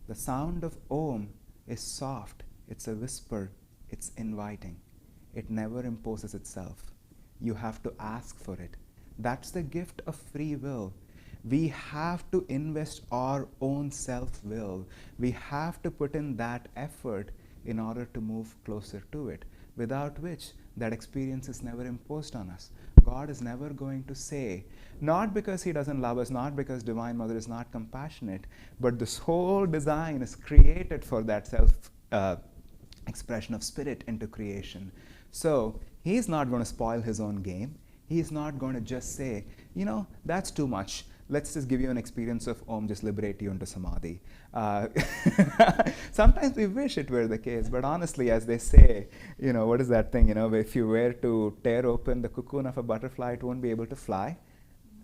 The sound of Om is soft. It's a whisper. It's inviting. It never imposes itself. You have to ask for it. That's the gift of free will. We have to invest our own self-will. We have to put in that effort in order to move closer to it, without which that experience is never imposed on us. God is never going to say, not because He doesn't love us, not because Divine Mother is not compassionate, but this whole design is created for that self-expression of spirit into creation. So He's not going to spoil His own game. He's not going to just say, that's too much. Let's just give you an experience of Om, just liberate you into Samadhi. Sometimes we wish it were the case, but honestly, as they say, what is that thing, if you were to tear open the cocoon of a butterfly, it won't be able to fly.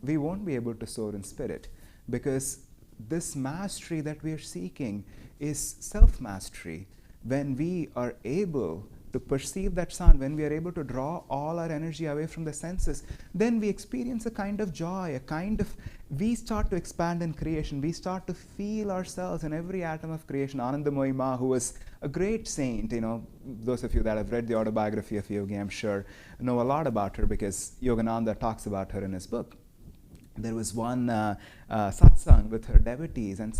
We won't be able to soar in spirit, because this mastery that we are seeking is self-mastery. When we are able to perceive that sound, when we are able to draw all our energy away from the senses, then we experience a kind of joy, we start to expand in creation. We start to feel ourselves in every atom of creation. Anandamoyi Ma, who was a great saint, those of you that have read the autobiography of Yogi, I'm sure, know a lot about her, because Yogananda talks about her in his book. There was one satsang with her devotees, and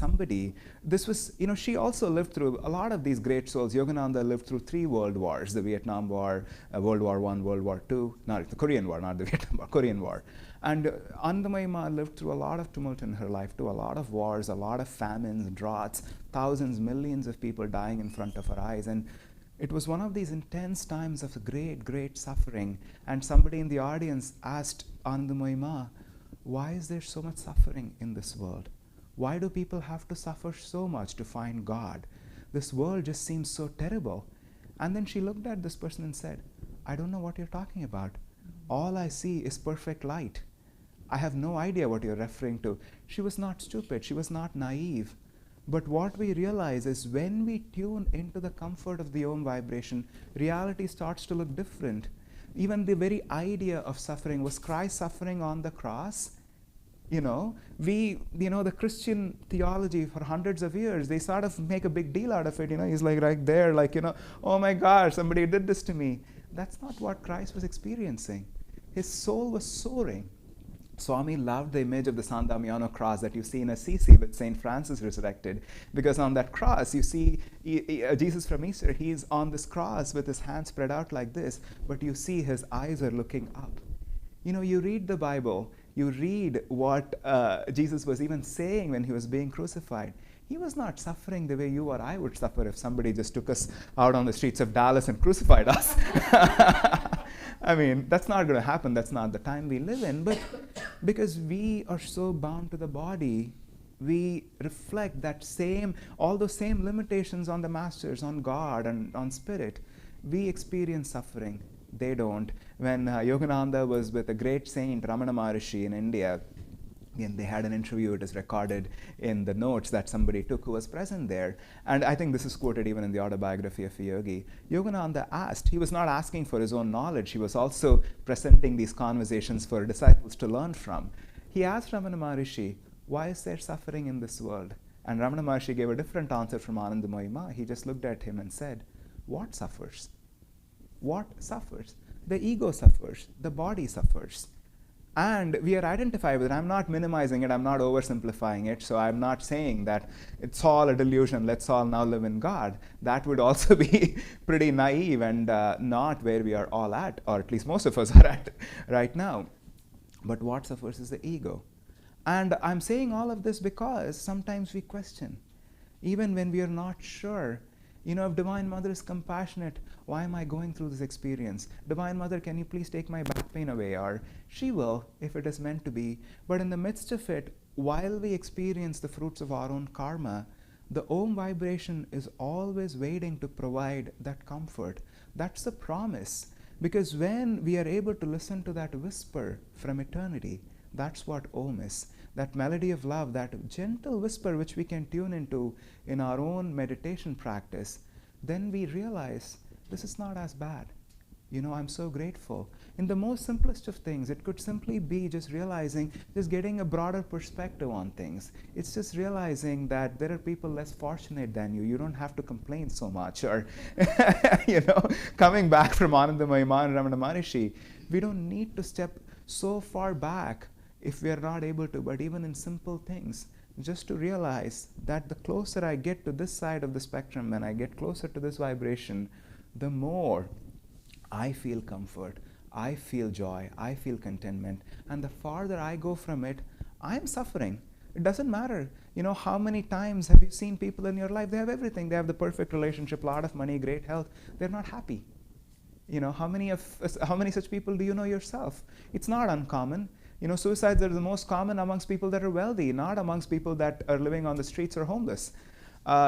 she also lived through a lot of these great souls. Yogananda lived through 3 world wars, the Vietnam War, World War I, World War II, not the Korean War, not the Vietnam War, Korean War. And Anandamayi Ma lived through a lot of tumult in her life too, a lot of wars, a lot of famines, droughts, thousands, millions of people dying in front of her eyes. And it was one of these intense times of great, great suffering. And somebody in the audience asked Anandamayi Ma, why is there so much suffering in this world? Why do people have to suffer so much to find God? This world just seems so terrible. And then she looked at this person and said, I don't know what you're talking about. All I see is perfect light. I have no idea what you're referring to. She was not stupid. She was not naive. But what we realize is when we tune into the comfort of the Om vibration, reality starts to look different. Even the very idea of suffering, was Christ suffering on the cross? The Christian theology for hundreds of years, they sort of make a big deal out of it. He's like right there, like, oh my God, somebody did this to me. That's not what Christ was experiencing. His soul was soaring. Swami loved the image of the San Damiano cross that you see in Assisi with St. Francis resurrected, because on that cross you see Jesus from Easter. He's on this cross with his hands spread out like this, but you see his eyes are looking up. You read the Bible, you read what Jesus was even saying when he was being crucified. He was not suffering the way you or I would suffer if somebody just took us out on the streets of Dallas and crucified us. I mean, that's not going to happen. That's not the time we live in. But because we are so bound to the body, we reflect all those same limitations on the masters, on God, and on spirit. We experience suffering. They don't. When Yogananda was with a great saint, Ramana Maharishi, in India, and they had an interview, it is recorded in the notes that somebody took who was present there. And I think this is quoted even in the autobiography of a yogi. Yogananda asked, he was not asking for his own knowledge, he was also presenting these conversations for disciples to learn from. He asked Ramana Maharishi, why is there suffering in this world? And Ramana Maharishi gave a different answer from Anandamayi Ma. He just looked at him and said, what suffers? What suffers? The ego suffers, the body suffers. And we are identified with it. I'm not minimizing it, I'm not oversimplifying it, so I'm not saying that it's all a delusion, let's all now live in God. That would also be pretty naive and not where we are all at, or at least most of us are at right now. But what suffers is the ego. And I'm saying all of this because sometimes we question, even when we are not sure. If Divine Mother is compassionate, why am I going through this experience? Divine Mother, can you please take my back pain away? Or she will, if it is meant to be. But in the midst of it, while we experience the fruits of our own karma, the Om vibration is always waiting to provide that comfort. That's the promise. Because when we are able to listen to that whisper from eternity, that's what Om is. That melody of love, that gentle whisper which we can tune into in our own meditation practice, then we realize this is not as bad. I'm so grateful. In the most simplest of things, it could simply be just realizing, just getting a broader perspective on things. It's just realizing that there are people less fortunate than you. You don't have to complain so much. Or, coming back from Anandamayi Ma and Ramana Maharishi, we don't need to step so far back if we are not able to, but even in simple things, just to realize that the closer I get to this side of the spectrum, when I get closer to this vibration, the more I feel comfort, I feel joy, I feel contentment, and the farther I go from it, I'm suffering. It doesn't matter. How many times have you seen people in your life? They have everything. They have the perfect relationship, a lot of money, great health. They're not happy. How many such people do you know yourself? It's not uncommon. Suicides are the most common amongst people that are wealthy, not amongst people that are living on the streets or homeless.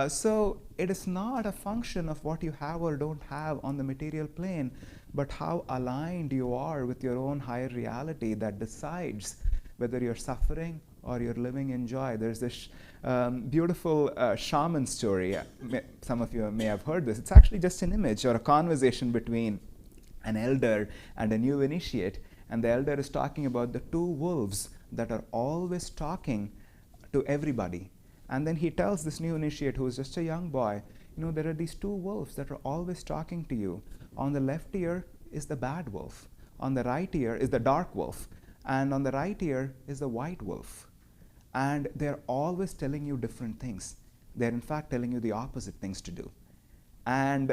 So it is not a function of what you have or don't have on the material plane, but how aligned you are with your own higher reality that decides whether you're suffering or you're living in joy. There's this beautiful shaman story. Some of you may have heard this. It's actually just an image or a conversation between an elder and a new initiate. And the elder is talking about the two wolves that are always talking to everybody. And then he tells this new initiate, who is just a young boy, there are these two wolves that are always talking to you. On the left ear is the bad wolf. On the right ear is the dark wolf. And on the right ear is the white wolf. And they're always telling you different things. They're in fact telling you the opposite things to do. And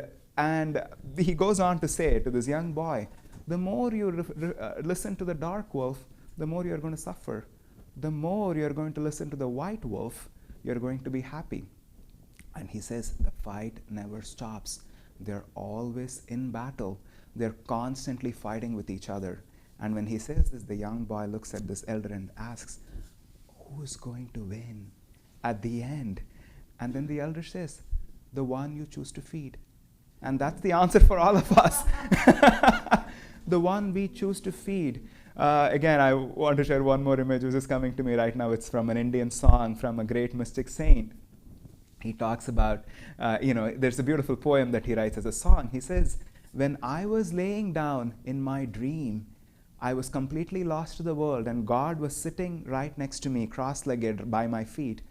he goes on to say to this young boy, the more you listen to the dark wolf, the more you're going to suffer. The more you're going to listen to the white wolf, you're going to be happy. And he says the fight never stops. They're always in battle. They're constantly fighting with each other. And when he says this, the young boy looks at this elder and asks, who is going to win at the end? And then the elder says, the one you choose to feed. And that's the answer for all of us. The one we choose to feed. Again, I want to share one more image which is coming to me right now. It's from an Indian song from a great mystic saint. He talks about, there's a beautiful poem that he writes as a song. He says, When I was laying down in my dream, I was completely lost to the world, and God was sitting right next to me, cross-legged by my feet.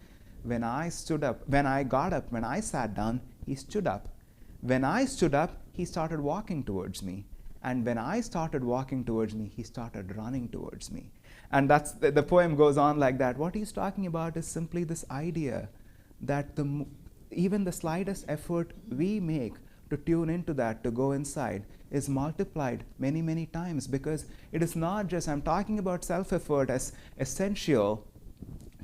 When I stood up, when I got up, when I sat down, he stood up. When I stood up, he started walking towards me. And when I started walking towards me, he started running towards me. And that's the poem goes on like that. What he's talking about is simply this idea that even the slightest effort we make to tune into that, to go inside, is multiplied many, many times, because it is not just, I'm talking about self-effort as essential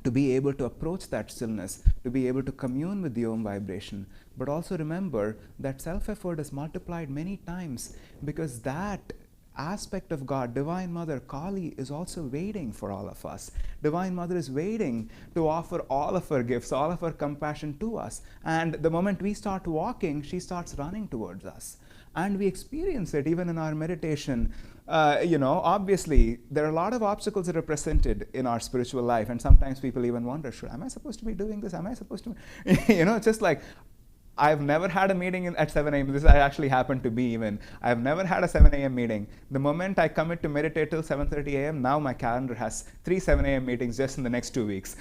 to be able to approach that stillness, to be able to commune with the Om vibration. But also remember that self-effort is multiplied many times, because that aspect of God, Divine Mother, Kali, is also waiting for all of us. Divine Mother is waiting to offer all of her gifts, all of her compassion to us. And the moment we start walking, she starts running towards us. And we experience it even in our meditation. Obviously, there are a lot of obstacles that are presented in our spiritual life. And sometimes people even wonder, am I supposed to be doing this? Am I supposed to? It's just like, I've never had a meeting at 7 a.m. This actually happened to be even. I've never had a 7 a.m. meeting. The moment I commit to meditate till 7:30 a.m., now my calendar has 3 7 a.m. meetings just in the next 2 weeks.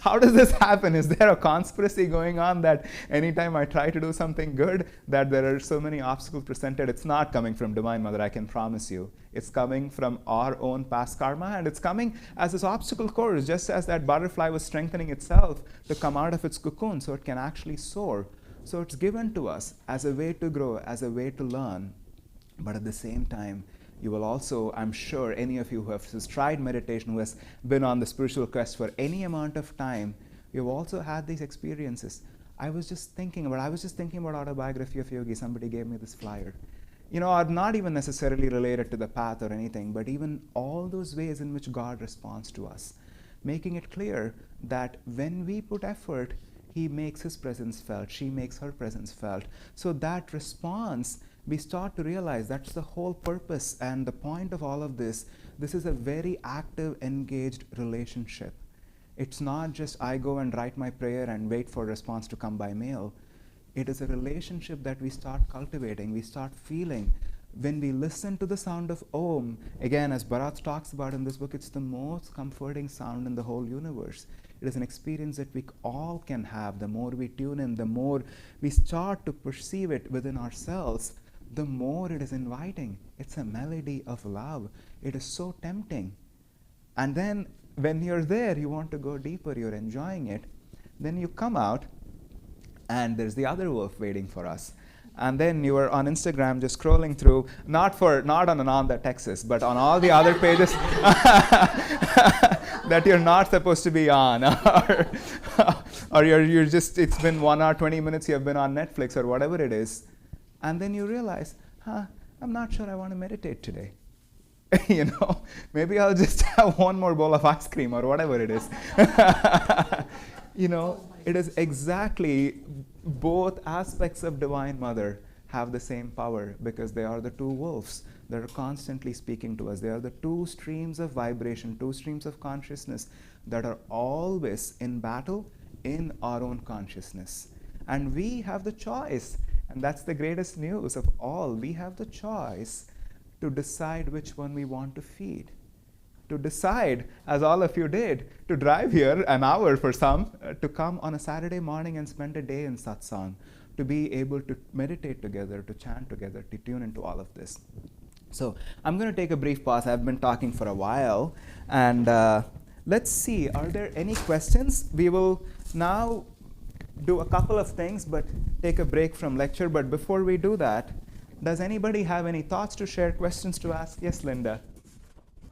How does this happen? Is there a conspiracy going on that anytime I try to do something good, that there are so many obstacles presented? It's not coming from Divine Mother, I can promise you. It's coming from our own past karma, and it's coming as this obstacle course, just as that butterfly was strengthening itself to come out of its cocoon so it can actually soar. So it's given to us as a way to grow, as a way to learn. But at the same time, you will also, I'm sure any of you who have tried meditation, who has been on the spiritual quest for any amount of time, you've also had these experiences. I was just thinking about Autobiography of Yogi. Somebody gave me this flyer. Are not even necessarily related to the path or anything, but even all those ways in which God responds to us, making it clear that when we put effort, he makes his presence felt, she makes her presence felt. So that response, we start to realize that's the whole purpose and the point of all of this. This is a very active, engaged relationship. It's not just I go and write my prayer and wait for a response to come by mail. It is a relationship that we start cultivating, we start feeling. When we listen to the sound of Om, again, as Bharat talks about in this book, it's the most comforting sound in the whole universe. It is an experience that we all can have. The more we tune in, the more we start to perceive it within ourselves, the more it is inviting. It's a melody of love. It is so tempting. And then when you're there, you want to go deeper, you're enjoying it. Then you come out, and there's the other wolf waiting for us. And then you are on Instagram just scrolling through, not on Ananda, Texas, but on all the other pages that you're not supposed to be on, or you're just, it's been 1 hour, 20 minutes, you've been on Netflix or whatever it is. And then you realize, I'm not sure I want to meditate today. Maybe I'll just have one more bowl of ice cream or whatever it is. It is exactly both aspects of Divine Mother have the same power, because they are the two wolves that are constantly speaking to us. They are the two streams of vibration, two streams of consciousness that are always in battle in our own consciousness. And we have the choice, and that's the greatest news of all. We have the choice to decide which one we want to feed. To decide, as all of you did, to drive here an hour for some, to come on a Saturday morning and spend a day in satsang, to be able to meditate together, to chant together, to tune into all of this. So I'm going to take a brief pause. I've been talking for a while, and let's see, are there any questions? We will now do a couple of things, but take a break from lecture. But before we do that, does anybody have any thoughts to share, questions to ask? Yes, Linda.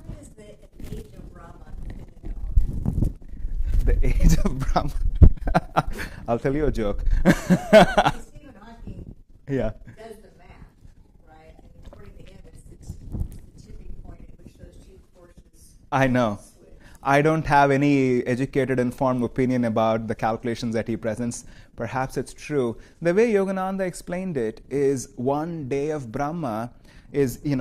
What is the age of Brahma? The age of Brahma. I'll tell you a joke. Stephen Hawking Yeah. does the math, right? And according to him, it's the tipping point at which those two forces I know. switch. I don't have any educated, informed opinion about the calculations that he presents. Perhaps it's true. The way Yogananda explained it is 1 day of Brahma is, there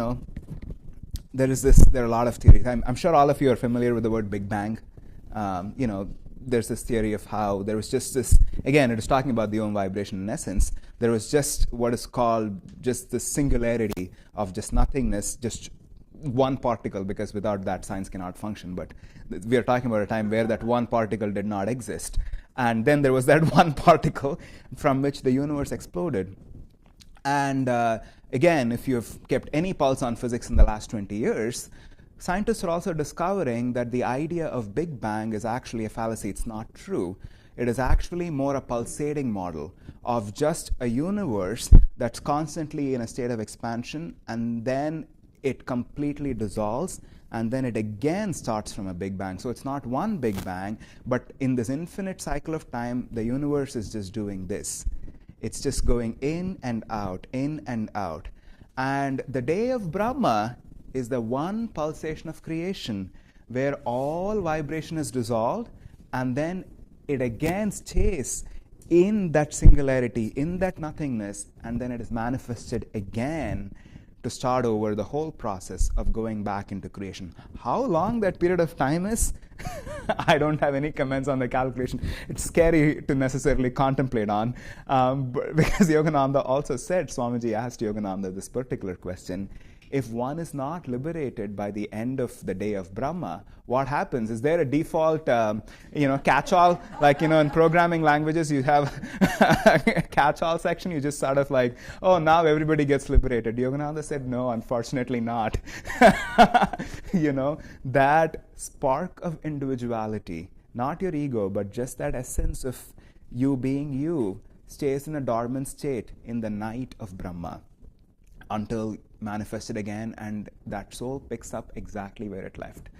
are a lot of theories. I'm sure all of you are familiar with the word Big Bang. there's this theory of how there was just this, again, it is talking about the Om vibration in essence. There was just what is called just the singularity of just nothingness, just one particle, because without that science cannot function. But we are talking about a time where that one particle did not exist. And then there was that one particle from which the universe exploded. And again, if you've kept any pulse on physics in the last 20 years, scientists are also discovering that the idea of Big Bang is actually a fallacy. It's not true. It is actually more a pulsating model of just a universe that's constantly in a state of expansion, and then it completely dissolves, and then it again starts from a Big Bang. So it's not one Big Bang, but in this infinite cycle of time, the universe is just doing this. It's just going in and out, in and out. And the day of Brahma is the one pulsation of creation where all vibration is dissolved, and then it again stays in that singularity, in that nothingness, and then it is manifested again to start over the whole process of going back into creation. How long that period of time is, I don't have any comments on the calculation. It's scary to necessarily contemplate on, because Yogananda also said, Swamiji asked Yogananda this particular question, if one is not liberated by the end of the day of Brahma, what happens? Is there a default, catch-all? Like, in programming languages, you have a catch-all section. You just sort of like, oh, now everybody gets liberated. Yogananda said, no, unfortunately not. That spark of individuality, not your ego, but just that essence of you being you, stays in a dormant state in the night of Brahma until manifested again, and that soul picks up exactly where it left.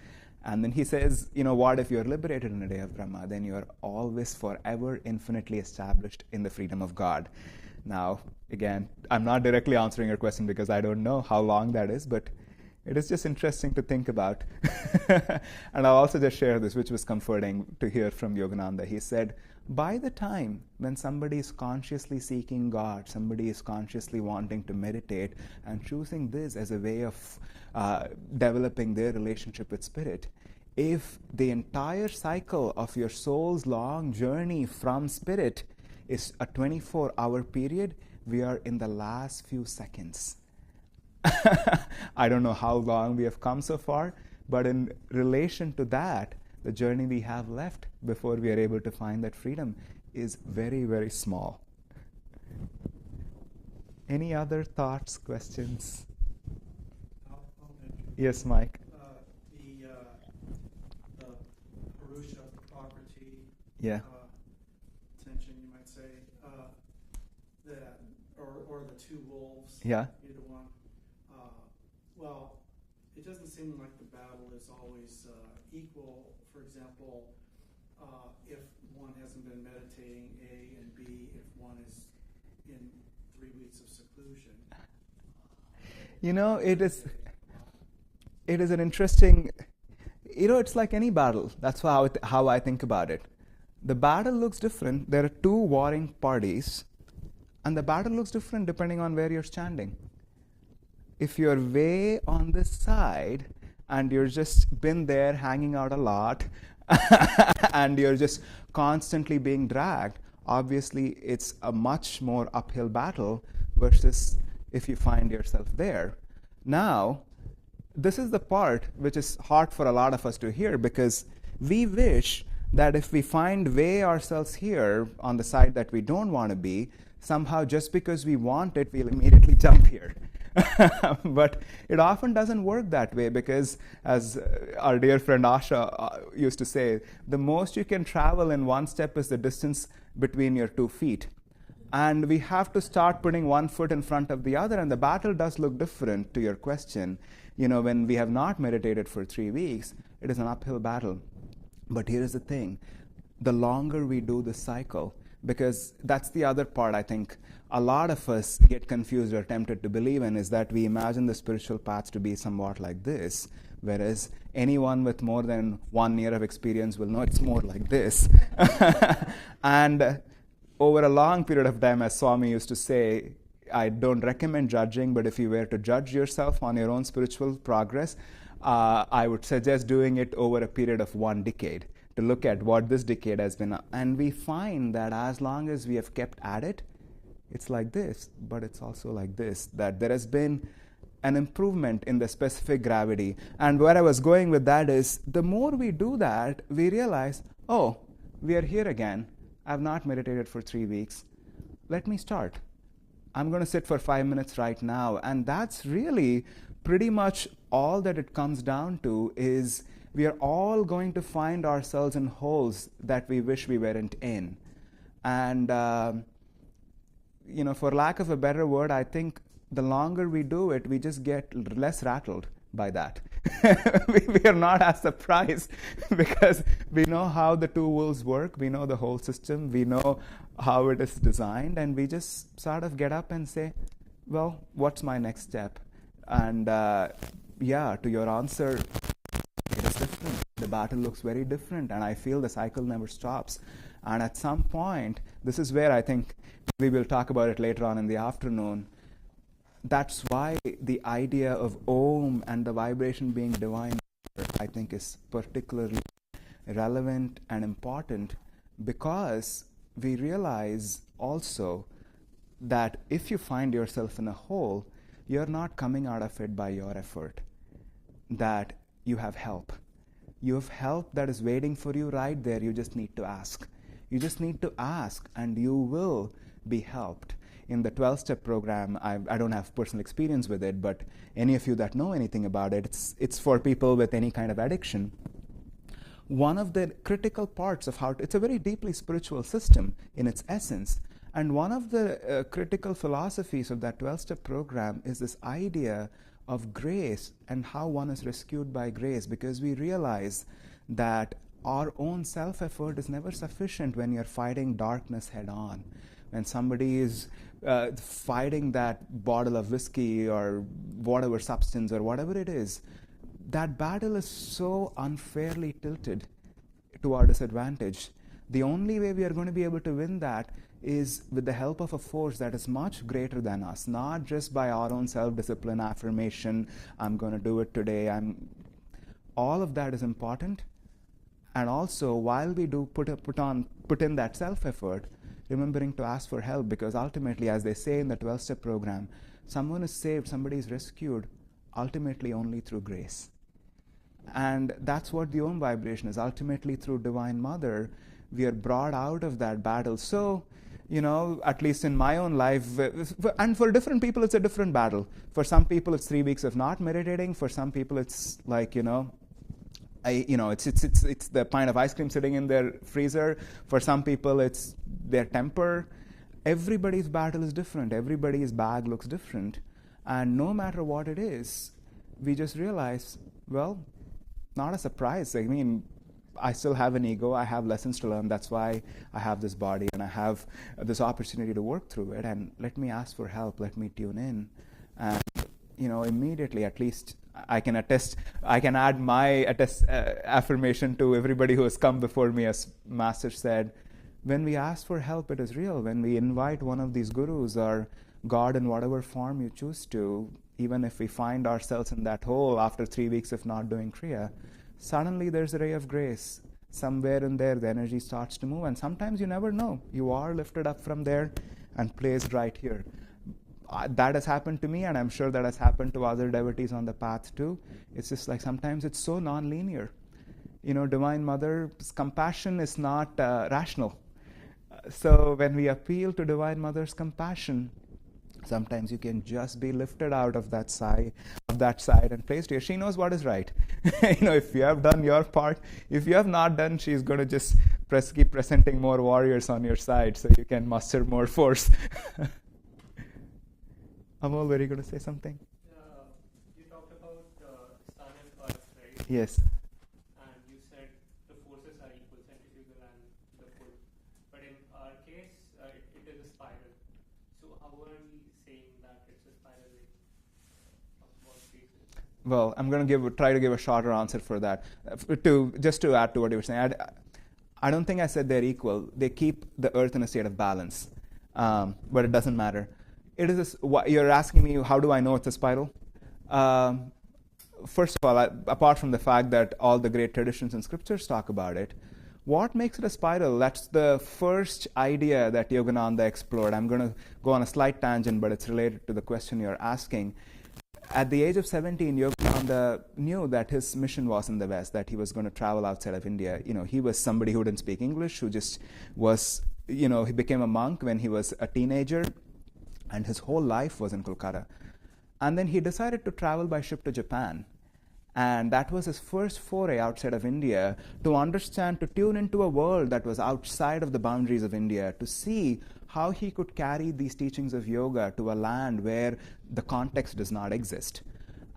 And then he says, what if you're liberated in the day of Brahma? Then you're always forever infinitely established in the freedom of God. Now, again, I'm not directly answering your question because I don't know how long that is, but it is just interesting to think about. And I'll also just share this, which was comforting to hear from Yogananda. He said, by the time when somebody is consciously seeking God, somebody is consciously wanting to meditate and choosing this as a way of developing their relationship with Spirit, if the entire cycle of your soul's long journey from Spirit is a 24-hour period, we are in the last few seconds. I don't know how long we have come so far, but in relation to that, the journey we have left before we are able to find that freedom is very, very small. Any other thoughts, questions? Yes, Mike. The Purusha, property, Yeah. tension, you might say, or the two wolves. Yeah. Either one. Well, it doesn't seem like the battle is always equal. For example, if one hasn't been meditating, A, and B, if one is in 3 weeks of seclusion. It is an interesting, it's like any battle. That's how I think about it. The battle looks different. There are two warring parties, and the battle looks different depending on where you're standing. If you're way on this side and you're just been there hanging out a lot and you're just constantly being dragged, obviously it's a much more uphill battle versus if you find yourself there. Now, this is the part which is hard for a lot of us to hear, because we wish that if we find way ourselves here on the side that we don't want to be, somehow just because we want it, we'll immediately jump here. But it often doesn't work that way, because as our dear friend Asha used to say, the most you can travel in one step is the distance between your 2 feet. And we have to start putting one foot in front of the other, and the battle does look different to your question. When we have not meditated for 3 weeks, it is an uphill battle. But here is the thing, the longer we do this cycle, because that's the other part I think a lot of us get confused or tempted to believe in, is that we imagine the spiritual path to be somewhat like this, whereas anyone with more than 1 year of experience will know it's more like this. And over a long period of time, as Swami used to say, I don't recommend judging, but if you were to judge yourself on your own spiritual progress, I would suggest doing it over a period of 1 decade. to look at what this decade has been. And we find that as long as we have kept at it, it's like this, but it's also like this, that there has been an improvement in the specific gravity. And where I was going with that is, the more we do that, we realize, oh, we are here again. I've not meditated for 3 weeks. Let me start. I'm going to sit for 5 minutes right now. And that's really pretty much all that it comes down to, is we are all going to find ourselves in holes that we wish we weren't in. And, for lack of a better word, I think the longer we do it, we just get less rattled by that. we are not as surprised because we know how the two worlds work. We know the whole system. We know how it is designed. And we just sort of get up and say, well, what's my next step? And to your answer, it is different. The battle looks very different. And I feel the cycle never stops. And at some point, this is where I think we will talk about it later on in the afternoon. That's why the idea of Om and the vibration being divine, I think, is particularly relevant and important, because we realize also that if you find yourself in a hole, you're not coming out of it by your effort, that you have help. You have help that is waiting for you right there. You just need to ask. You just need to ask, and you will be helped. In the 12-step program, I don't have personal experience with it, but any of you that know anything about it, it's for people with any kind of addiction. One of the critical parts of it's a very deeply spiritual system in its essence, and one of the critical philosophies of that 12-step program is this idea of grace and how one is rescued by grace, because we realize that our own self-effort is never sufficient when you're fighting darkness head-on. When somebody is fighting that bottle of whiskey or whatever substance or whatever it is, that battle is so unfairly tilted to our disadvantage. The only way we are going to be able to win that is with the help of a force that is much greater than us, not just by our own self-discipline, affirmation, I'm going to do it today. All of that is important. And also, while we do put in that self-effort, remembering to ask for help, because ultimately, as they say in the 12-step program, someone is saved, somebody is rescued, ultimately only through grace. And that's what the Om vibration is. Ultimately, through Divine Mother, we are brought out of that battle. So, at least in my own life, and for different people, it's a different battle. For some people, it's 3 weeks of not meditating. For some people, it's like, it's the pint of ice cream sitting in their freezer. For some people, it's their temper. Everybody's battle is different. Everybody's bag looks different. And no matter what it is, we just realize, well, not a surprise. I mean, I still have an ego. I have lessons to learn. That's why I have this body and I have this opportunity to work through it. And let me ask for help. Let me tune in. And, immediately, at least, I can attest, I can add my affirmation to everybody who has come before me. As Master said, when we ask for help, it is real. When we invite one of these gurus or God in whatever form you choose to, even if we find ourselves in that hole after 3 weeks of not doing Kriya, suddenly there's a ray of grace. Somewhere in there, the energy starts to move. And sometimes you never know. You are lifted up from there and placed right here. That has happened to me, and I'm sure that has happened to other devotees on the path too. It's just like sometimes it's so non-linear. Divine Mother's compassion is not rational. So when we appeal to Divine Mother's compassion, sometimes you can just be lifted out of that side and placed here. She knows what is right. If you have done your part, if you have not done, she's going to just keep presenting more warriors on your side so you can muster more force. Amol, were you going to say something? You talked about sun and earth, right? Yes. And you said the forces are equal, centrifugal and the pull. But in our case, it is a spiral. So how are we saying that it's a spiral of what phases? Well, I'm going to try to give a shorter answer for that. Just to add to what you were saying, I don't think I said they're equal. They keep the earth in a state of balance, but it doesn't matter. You're asking me, how do I know it's a spiral? First of all, apart from the fact that all the great traditions and scriptures talk about it, What makes it a spiral? That's the first idea that Yogananda explored. I'm going to go on a slight tangent, but it's related to the question you're asking. At the age of 17, Yogananda knew that his mission was in the West, that he was going to travel outside of India. He was somebody who didn't speak English, who just was, he became a monk when he was a teenager, and his whole life was in Kolkata. And then he decided to travel by ship to Japan. And that was his first foray outside of India, to understand, to tune into a world that was outside of the boundaries of India, to see how he could carry these teachings of yoga to a land where the context does not exist.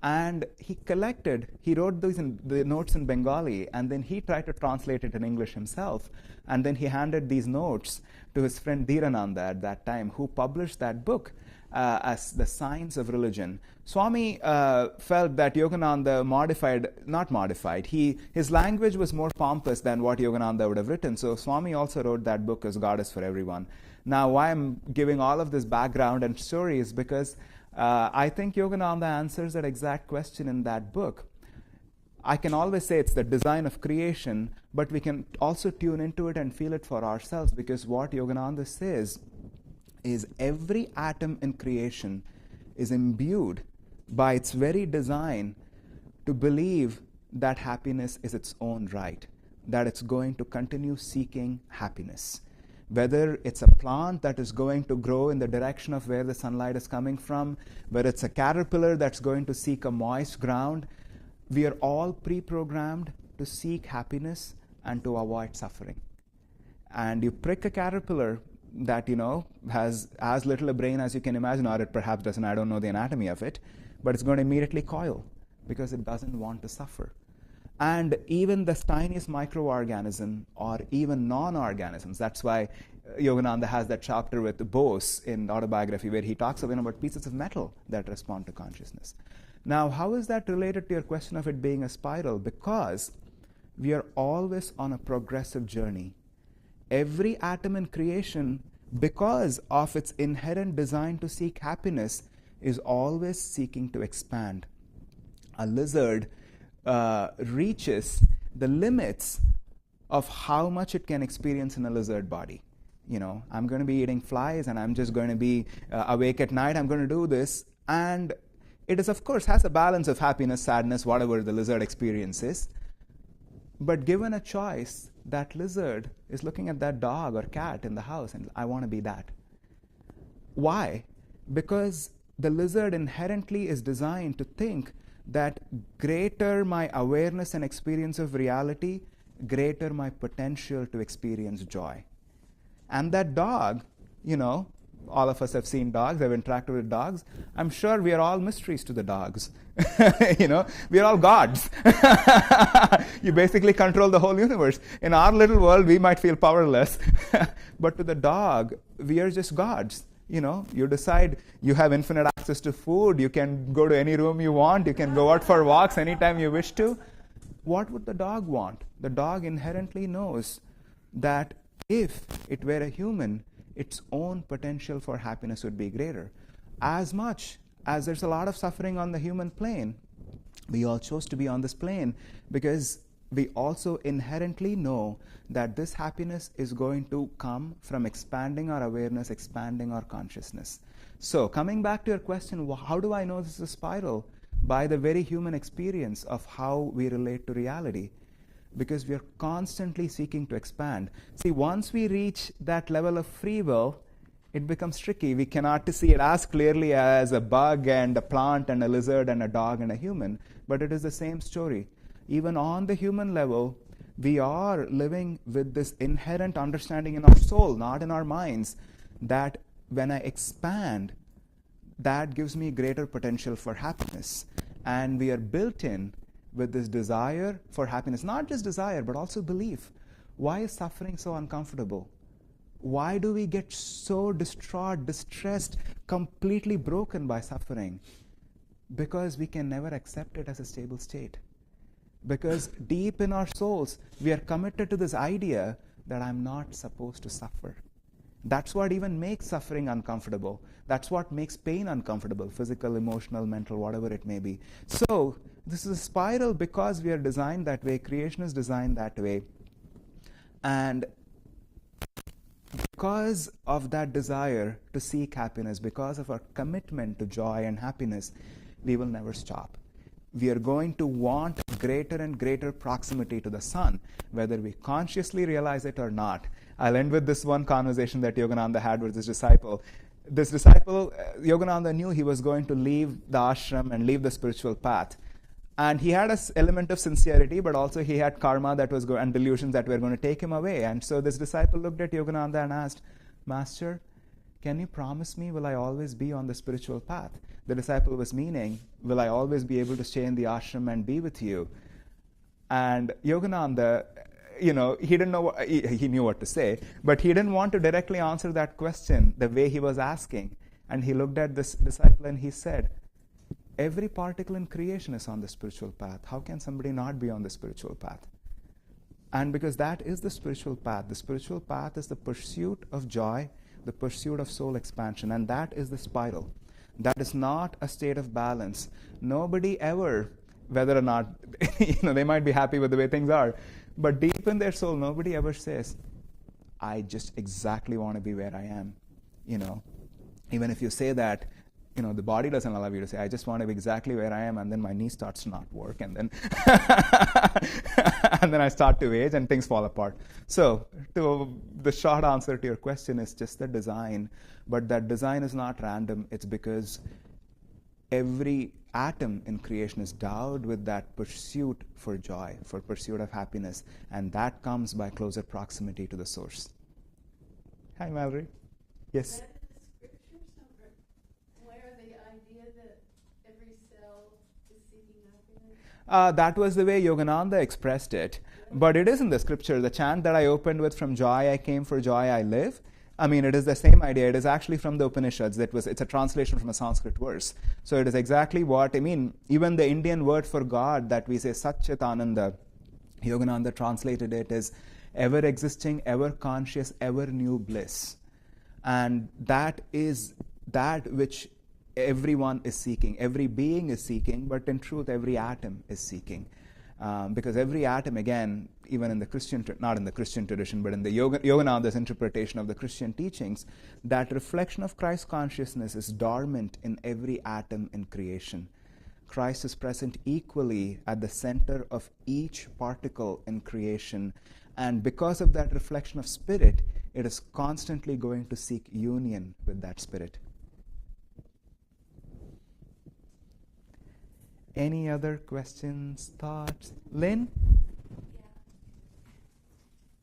And he wrote the notes in Bengali, and then he tried to translate it in English himself. And then he handed these notes to his friend Dhirananda at that time, who published that book as The Science of Religion. Swami felt that Yogananda his language was more pompous than what Yogananda would have written. So Swami also wrote that book as God is for Everyone. Now, why I'm giving all of this background and story is because I think Yogananda answers that exact question in that book. I can always say it's the design of creation, but we can also tune into it and feel it for ourselves, because what Yogananda says is every atom in creation is imbued by its very design to believe that happiness is its own right, that it's going to continue seeking happiness. Whether it's a plant that is going to grow in the direction of where the sunlight is coming from, whether it's a caterpillar that's going to seek a moist ground, we are all pre-programmed to seek happiness and to avoid suffering. And you prick a caterpillar that, has as little a brain as you can imagine, or it perhaps doesn't, I don't know the anatomy of it, but it's going to immediately coil because it doesn't want to suffer. And even the tiniest microorganism or even non-organisms, that's why Yogananda has that chapter with Bose in Autobiography where he talks about pieces of metal that respond to consciousness. Now, how is that related to your question of it being a spiral? Because we are always on a progressive journey. Every atom in creation, because of its inherent design to seek happiness, is always seeking to expand. A lizard reaches the limits of how much it can experience in a lizard body. I'm going to be eating flies and I'm just going to be awake at night. I'm going to do this. And it is, of course, has a balance of happiness, sadness, whatever the lizard experiences. But given a choice, that lizard is looking at that dog or cat in the house and I want to be that. Why? Because the lizard inherently is designed to think that greater my awareness and experience of reality, greater my potential to experience joy. And that dog, all of us have seen dogs, have interacted with dogs. I'm sure we are all mysteries to the dogs. We are all gods. You basically control the whole universe. In our little world, we might feel powerless. But to the dog, we are just gods. You decide you have infinite access to food. You can go to any room you want. You can go out for walks anytime you wish to. What would the dog want? The dog inherently knows that if it were a human, its own potential for happiness would be greater. As much as there's a lot of suffering on the human plane, we all chose to be on this plane because we also inherently know that this happiness is going to come from expanding our awareness, expanding our consciousness. So coming back to your question, how do I know this is a spiral? By the very human experience of how we relate to reality. Because we are constantly seeking to expand. See, once we reach that level of free will, it becomes tricky. We cannot see it as clearly as a bug and a plant and a lizard and a dog and a human, but it is the same story. Even on the human level, we are living with this inherent understanding in our soul, not in our minds, that when I expand, that gives me greater potential for happiness. And we are built in with this desire for happiness, not just desire, but also belief. Why is suffering so uncomfortable? Why do we get so distraught, distressed, completely broken by suffering? Because we can never accept it as a stable state. Because deep in our souls, we are committed to this idea that I'm not supposed to suffer. That's what even makes suffering uncomfortable. That's what makes pain uncomfortable, physical, emotional, mental, whatever it may be. So this is a spiral because we are designed that way. Creation is designed that way. And because of that desire to seek happiness, because of our commitment to joy and happiness, we will never stop. We are going to want greater and greater proximity to the sun, whether we consciously realize it or not. I'll end with this one conversation that Yogananda had with his disciple. This disciple, Yogananda knew he was going to leave the ashram and leave the spiritual path. And he had an element of sincerity, but also he had karma that was and delusions that were going to take him away. And so this disciple looked at Yogananda and asked, Master, can you promise me, will I always be on the spiritual path? The disciple was meaning, will I always be able to stay in the ashram and be with you? And Yogananda, he didn't know he knew what to say, but he didn't want to directly answer that question the way he was asking. And he looked at this disciple and he said, every particle in creation is on the spiritual path. How can somebody not be on the spiritual path? And because that is the spiritual path is the pursuit of joy, the pursuit of soul expansion, and that is the spiral. That is not a state of balance. Nobody ever, whether or not, they might be happy with the way things are, but deep in their soul, nobody ever says, I just exactly want to be where I am. Even if you say that, the body doesn't allow you to say, I just want to be exactly where I am, and then my knee starts to not work, and then and then I start to age, and things fall apart. So, the short answer to your question is just the design, but that design is not random. It's because every atom in creation is endowed with that pursuit for joy, for pursuit of happiness, and that comes by closer proximity to the source. Hi, Mallory. Yes? That was the way Yogananda expressed it. But it is in the scripture. The chant that I opened with, from joy I came, for joy I live. It is the same idea. It is actually from the Upanishads. It's a translation from a Sanskrit verse. So it is exactly what, even the Indian word for God that we say, Satchitananda, Yogananda translated it as ever existing, ever conscious, ever new bliss. And that is that which everyone is seeking, every being is seeking, but in truth, every atom is seeking. Because every atom, again, even in the Christian, not in the Christian tradition, but in the Yogananda's interpretation of the Christian teachings, that reflection of Christ consciousness is dormant in every atom in creation. Christ is present equally at the center of each particle in creation. And because of that reflection of spirit, it is constantly going to seek union with that spirit. Any other questions, thoughts? Lynn? Yeah.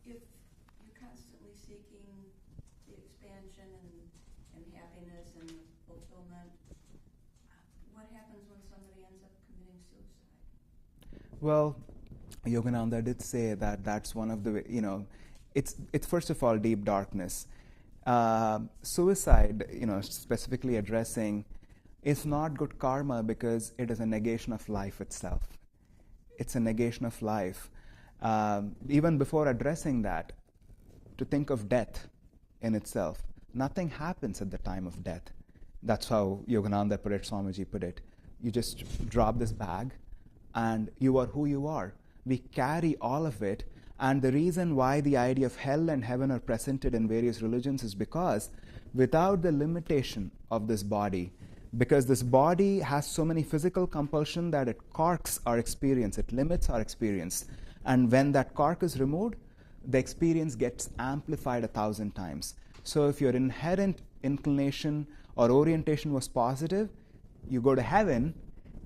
If you're constantly seeking the expansion and happiness and fulfillment, what happens when somebody ends up committing suicide? Well, Yogananda did say that that's one of the, it's first of all deep darkness. Suicide, specifically addressing, is not good karma because it is a negation of life itself. It's a negation of life. Even before addressing that, to think of death in itself, nothing happens at the time of death. That's how Yogananda put it, Swamiji put it. You just drop this bag and you are who you are. We carry all of it, and the reason why the idea of hell and heaven are presented in various religions is because without the limitation of this body, because this body has so many physical compulsion that it carks our experience, it limits our experience. And when that cark is removed, the experience gets amplified 1,000 times. So if your inherent inclination or orientation was positive, you go to heaven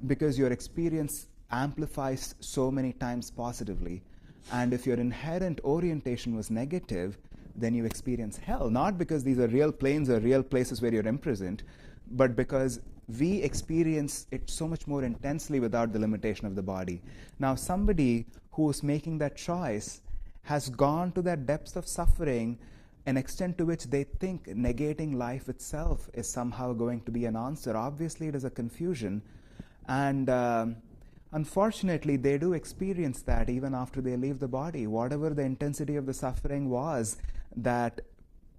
because your experience amplifies so many times positively. And if your inherent orientation was negative, then you experience hell. Not because these are real planes or real places where you're imprisoned, but because we experience it so much more intensely without the limitation of the body. Now, somebody who is making that choice has gone to that depth of suffering, an extent to which they think negating life itself is somehow going to be an answer. Obviously, it is a confusion. And unfortunately, they do experience that even after they leave the body. Whatever the intensity of the suffering was that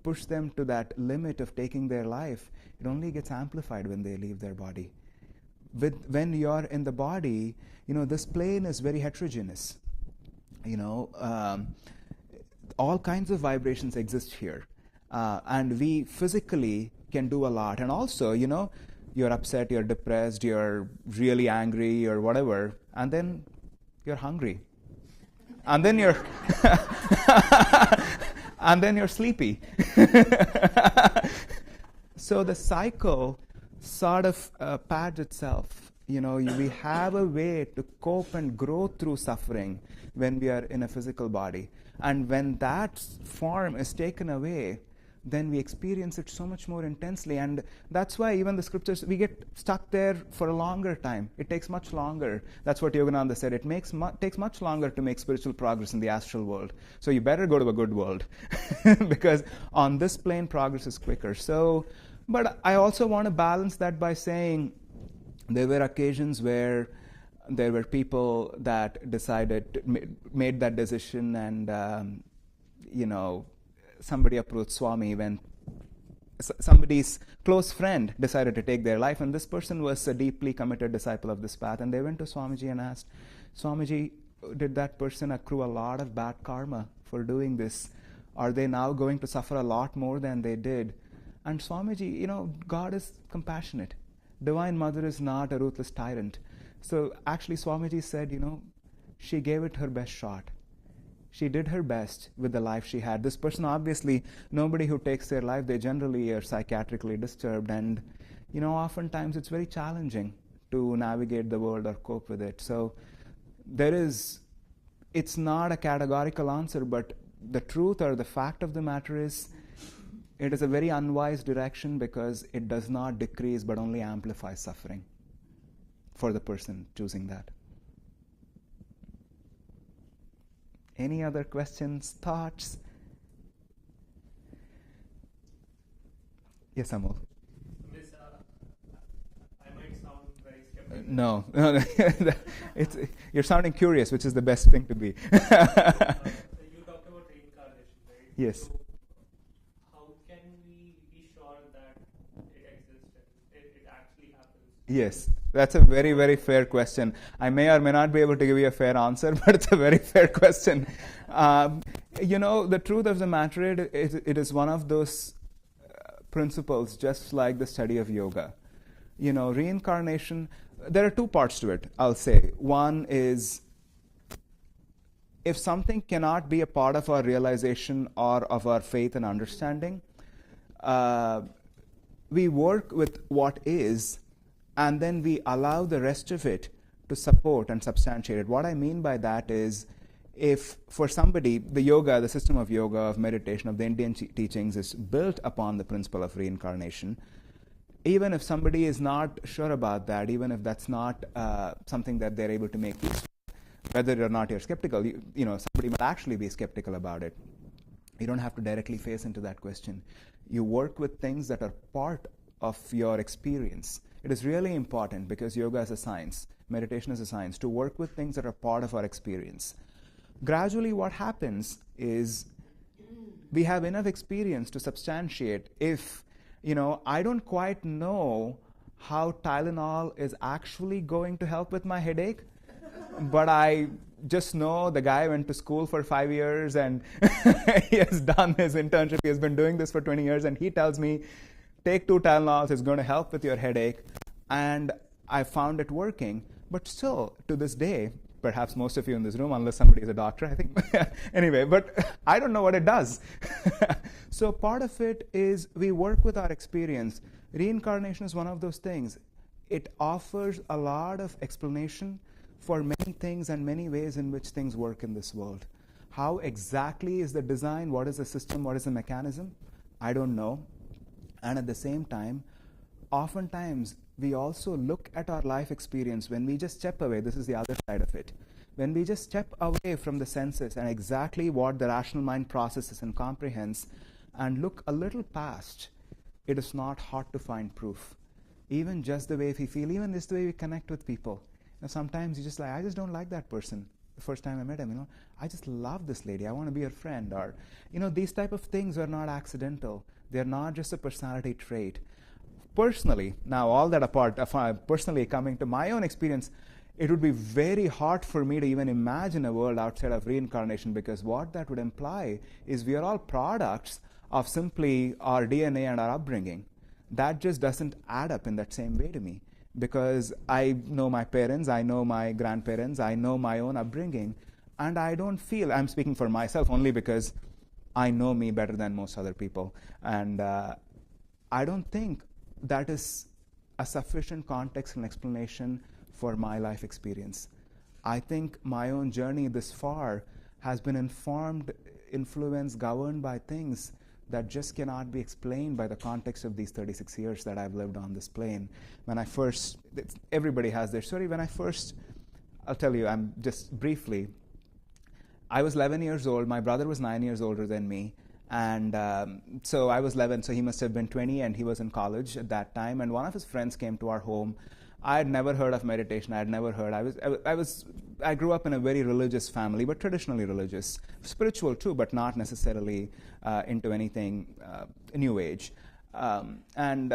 pushed them to that limit of taking their life, it only gets amplified when they leave their body. When you're in the body, this plane is very heterogeneous. all kinds of vibrations exist here. And we physically can do a lot. And also, you're upset, you're depressed, you're really angry or whatever, and then you're hungry. And then you're and then you're sleepy. So the cycle sort of pads itself. We have a way to cope and grow through suffering when we are in a physical body. And when that form is taken away, then we experience it so much more intensely. And that's why even the scriptures, we get stuck there for a longer time. It takes much longer. That's what Yogananda said. It takes much longer to make spiritual progress in the astral world. So you better go to a good world because on this plane, progress is quicker. But I also want to balance that by saying there were occasions where there were people that made that decision, and somebody approached Swami when somebody's close friend decided to take their life, and this person was a deeply committed disciple of this path, and they went to Swamiji and asked, Swamiji, did that person accrue a lot of bad karma for doing this? Are they now going to suffer a lot more than they did? And Swamiji, God is compassionate. Divine Mother is not a ruthless tyrant. So actually Swamiji said, she gave it her best shot. She did her best with the life she had. This person, obviously, nobody who takes their life, they generally are psychiatrically disturbed. And, oftentimes it's very challenging to navigate the world or cope with it. So it's not a categorical answer, but the truth or the fact of the matter is, it is a very unwise direction because it does not decrease but only amplifies suffering for the person choosing that. Any other questions, thoughts? Yes, Amol. Miss, I might sound very skeptical. No. You're sounding curious, which is the best thing to be. You talked about reincarnation, right? Yes. So how can we be sure that it exists and it actually happens? Yes, that's a very, very fair question. I may or may not be able to give you a fair answer, but it's a very fair question. The truth of the matter is, it is one of those principles, just like the study of yoga. Reincarnation, there are two parts to it, I'll say. One is, if something cannot be a part of our realization or of our faith and understanding, we work with what is, and then we allow the rest of it to support and substantiate it. What I mean by that is, if for somebody, the system of yoga, of meditation, of the Indian teachings is built upon the principle of reincarnation, even if somebody is not sure about that, even if that's not something that they're able to make use of, whether or not you're skeptical, somebody might actually be skeptical about it. You don't have to directly face into that question. You work with things that are part of your experience. It is really important, because yoga is a science, meditation is a science, to work with things that are part of our experience. Gradually what happens is we have enough experience to substantiate if, I don't quite know how Tylenol is actually going to help with my headache, but I just know the guy went to school for 5 years and he has done his internship, he has been doing this for 20 years, and he tells me, take 2 Tylenols, it's going to help with your headache. And I found it working. But still, to this day, perhaps most of you in this room, unless somebody is a doctor, I think. Anyway, but I don't know what it does. So part of it is we work with our experience. Reincarnation is one of those things. It offers a lot of explanation for many things and many ways in which things work in this world. How exactly is the design? What is the system? What is the mechanism? I don't know. And at the same time, oftentimes we also look at our life experience when we just step away. This is the other side of it. When we just step away from the senses and exactly what the rational mind processes and comprehends and look a little past, it is not hard to find proof. Even just the way we feel, even just the way we connect with people. Sometimes you just I just don't like that person. The first time I met him, I just love this lady. I want to be her friend. Or, these type of things are not accidental. They're not just a personality trait. Personally, now all that apart, personally coming to my own experience, it would be very hard for me to even imagine a world outside of reincarnation, because what that would imply is we are all products of simply our DNA and our upbringing. That just doesn't add up in that same way to me, because I know my parents, I know my grandparents, I know my own upbringing, and I don't feel, I'm speaking for myself only because I know me better than most other people, and I don't think that is a sufficient context and explanation for my life experience. I think my own journey this far has been informed, influenced, governed by things that just cannot be explained by the context of these 36 years that I've lived on this plane. When I first, everybody has their story. When I first, I'll tell you, I'm just briefly, I was 11 years old. My brother was 9 years older than me. And so I was 11, so he must have been 20, and he was in college at that time. And one of his friends came to our home. I had never heard of meditation. I had never heard. I grew up in a very religious family, but traditionally religious, spiritual too, but not necessarily into anything new age. And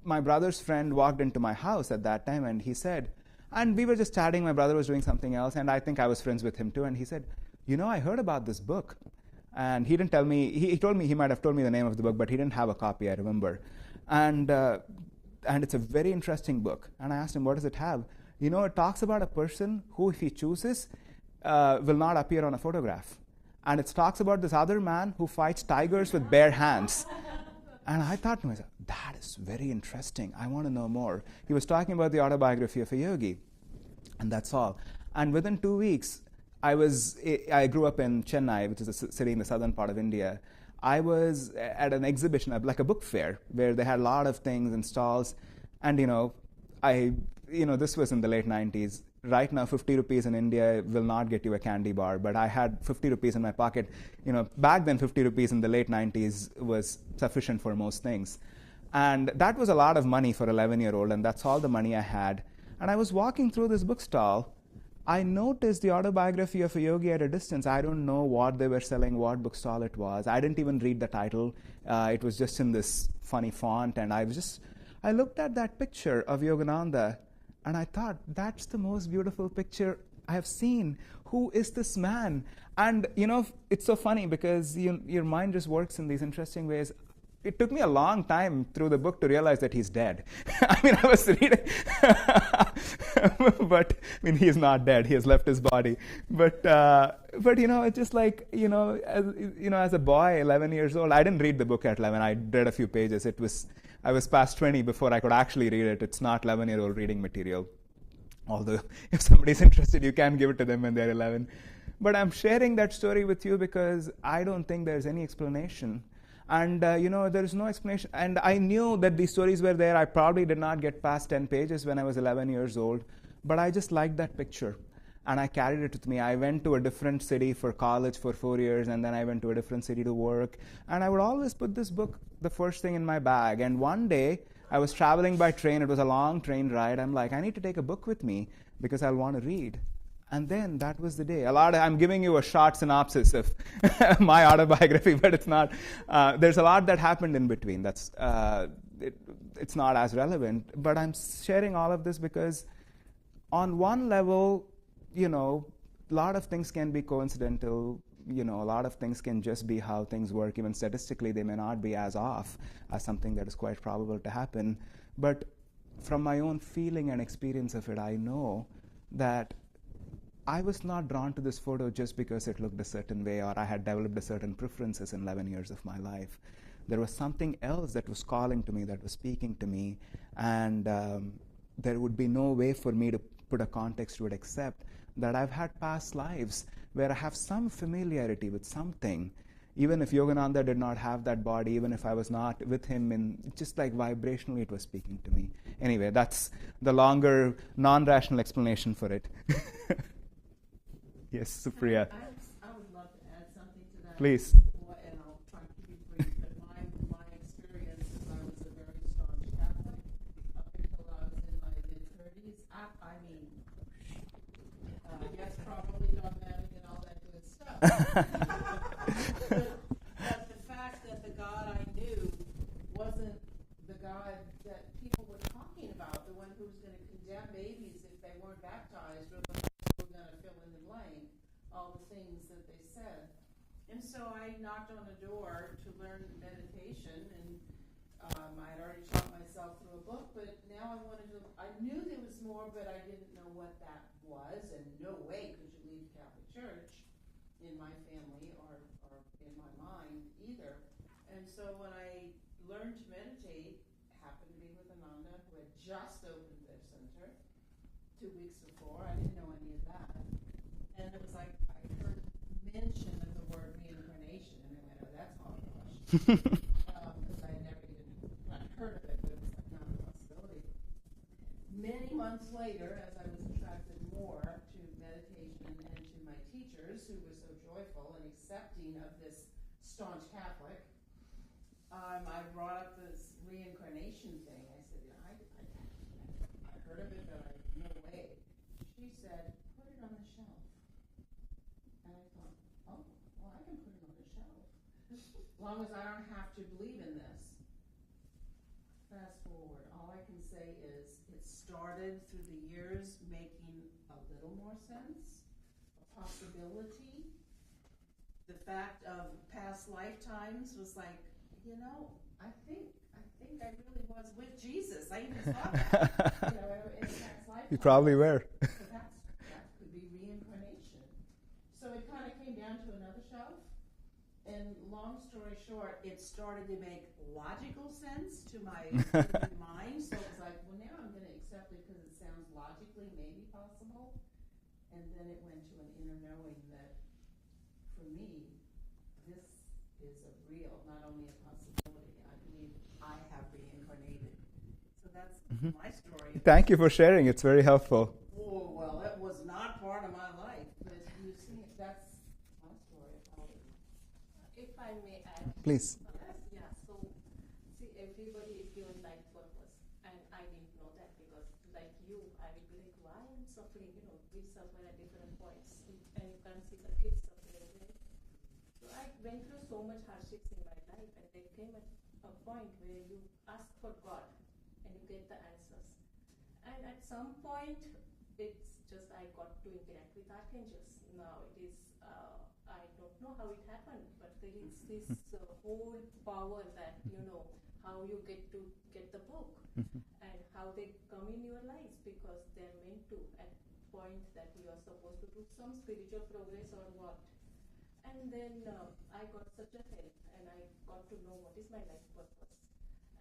my brother's friend walked into my house at that time, and he said, and we were just chatting. My brother was doing something else, and I think I was friends with him too. And he said, I heard about this book. And he didn't tell me, he told me, he might have told me the name of the book, but he didn't have a copy, I remember. And it's a very interesting book. And I asked him, what does it have? It talks about a person who, if he chooses, will not appear on a photograph. And it talks about this other man who fights tigers with bare hands. And I thought to myself, that is very interesting. I want to know more. He was talking about the autobiography of a yogi. And that's all. And within 2 weeks, I grew up in Chennai, which is a city in the southern part of India. I was at an exhibition, like a book fair, where they had a lot of things and stalls. And, this was in the late 90s. Right now, 50 rupees in India will not get you a candy bar, but I had 50 rupees in my pocket. Back then, 50 rupees in the late 90s was sufficient for most things. And that was a lot of money for an 11-year-old, and that's all the money I had. And I was walking through this bookstall. I noticed the autobiography of a yogi at a distance. I don't know what they were selling, what bookstall it was. I didn't even read the title. It was just in this funny font, and I looked at that picture of Yogananda, and I thought, that's the most beautiful picture I have seen. Who is this man? And, it's so funny because your mind just works in these interesting ways. It took me a long time through the book to realize that he's dead. I was reading, but he's not dead. He has left his body. But it's just like, as a boy, 11 years old, I didn't read the book at 11. I read a few pages. I was past 20 before I could actually read it. It's not 11-year-old reading material. Although, if somebody's interested, you can give it to them when they're 11. But I'm sharing that story with you because I don't think there's any explanation. And, there is no explanation. And I knew that these stories were there. I probably did not get past 10 pages when I was 11 years old. But I just liked that picture. And I carried it with me. I went to a different city for college for 4 years, and then I went to a different city to work. And I would always put this book the first thing in my bag. And one day, I was traveling by train. It was a long train ride. I'm like, I need to take a book with me because I'll want to read. And then that was the day. I'm giving you a short synopsis of my autobiography, but it's not. There's a lot that happened in between. It's not as relevant. But I'm sharing all of this because on one level, a lot of things can be coincidental. A lot of things can just be how things work. Even statistically, they may not be as off as something that is quite probable to happen. But from my own feeling and experience of it, I know that I was not drawn to this photo just because it looked a certain way or I had developed a certain preferences in 11 years of my life. There was something else that was calling to me, that was speaking to me, and there would be no way for me to put a context to it except that I've had past lives where I have some familiarity with something. Even if Yogananda did not have that body, even if I was not with him, just like vibrationally it was speaking to me. Anyway, that's the longer, non-rational explanation for it. Yes, Supriya. I would love to add something to that. Please. And I'll try to keep it brief. But my experience is I was a very staunch Catholic up until I was in my mid-30s. Yes, probably dogmatic and all that good stuff. but the fact that the God I knew wasn't the God that people were talking about, the one who was going to condemn babies if they weren't things that they said. And so I knocked on a door to learn meditation, and I had already taught myself through a book, but now I knew there was more, but I didn't know what that was, and no way could you leave the Catholic Church in my family or in my mind either. And so when I learned to meditate, happened to be with Ananda, who had just opened their center 2 weeks before. I didn't know any of that. And it was like I heard mention of the word reincarnation, and I went, oh, that's hogwash. Because I had never even heard of it, but it was like not a possibility. Many months later, as I was attracted more to meditation and to my teachers, who were so joyful and accepting of this staunch Catholic, I brought up this reincarnation thing. I said, I heard of it, but no way. She said, put it on the shelf. And I thought, oh, well, I can put it on the shelf. As long as I don't have to believe in this. Fast forward, all I can say is it started through the years making a little more sense, a possibility. The fact of past lifetimes was like, I think I really was with Jesus. I even saw that, in past lifetime. You probably were. So that could be reincarnation. So it kind of came down to another shelf. And long story short, it started to make logical sense to my mind. So it was like, well, now I'm going to accept it because it sounds logically maybe possible. And then it went to an inner knowing that, for me, this is a real, not only a possibility. I believe I have reincarnated. So that's my story. Thank you for sharing. It's very helpful. Oh, well, it was not part of my life, but you see, that's my story. If I may add. Please. Yeah, so see, everybody is given life purpose, and I didn't know that because, like you, I will be like, why I'm suffering? We suffer at different points, and you can't see the kids suffering, right? So I went through so much hardships in my life, and there came a point where you ask for God, and you get the answers. And at some point, it's just I got to interact with archangels. Now it is, I don't know how it happened, but there is this whole power that, how you get to get the book and how they come in your lives because they're meant to at point that you are supposed to do some spiritual progress or what. And then I got such a help and I got to know what is my life purpose.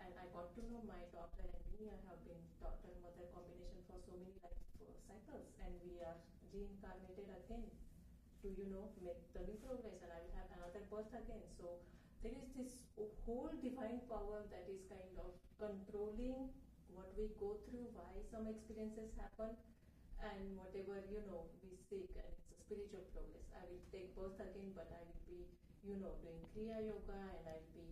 And I got to know my daughter and me. I have been daughter-mother combination for so many life cycles, and we are reincarnated again to, make the new progress, and I will have another birth again. So there is this whole divine power that is kind of controlling what we go through, why some experiences happen, and whatever, we seek, and it's a spiritual progress. I will take birth again, but I will be, doing Kriya Yoga, and I will be,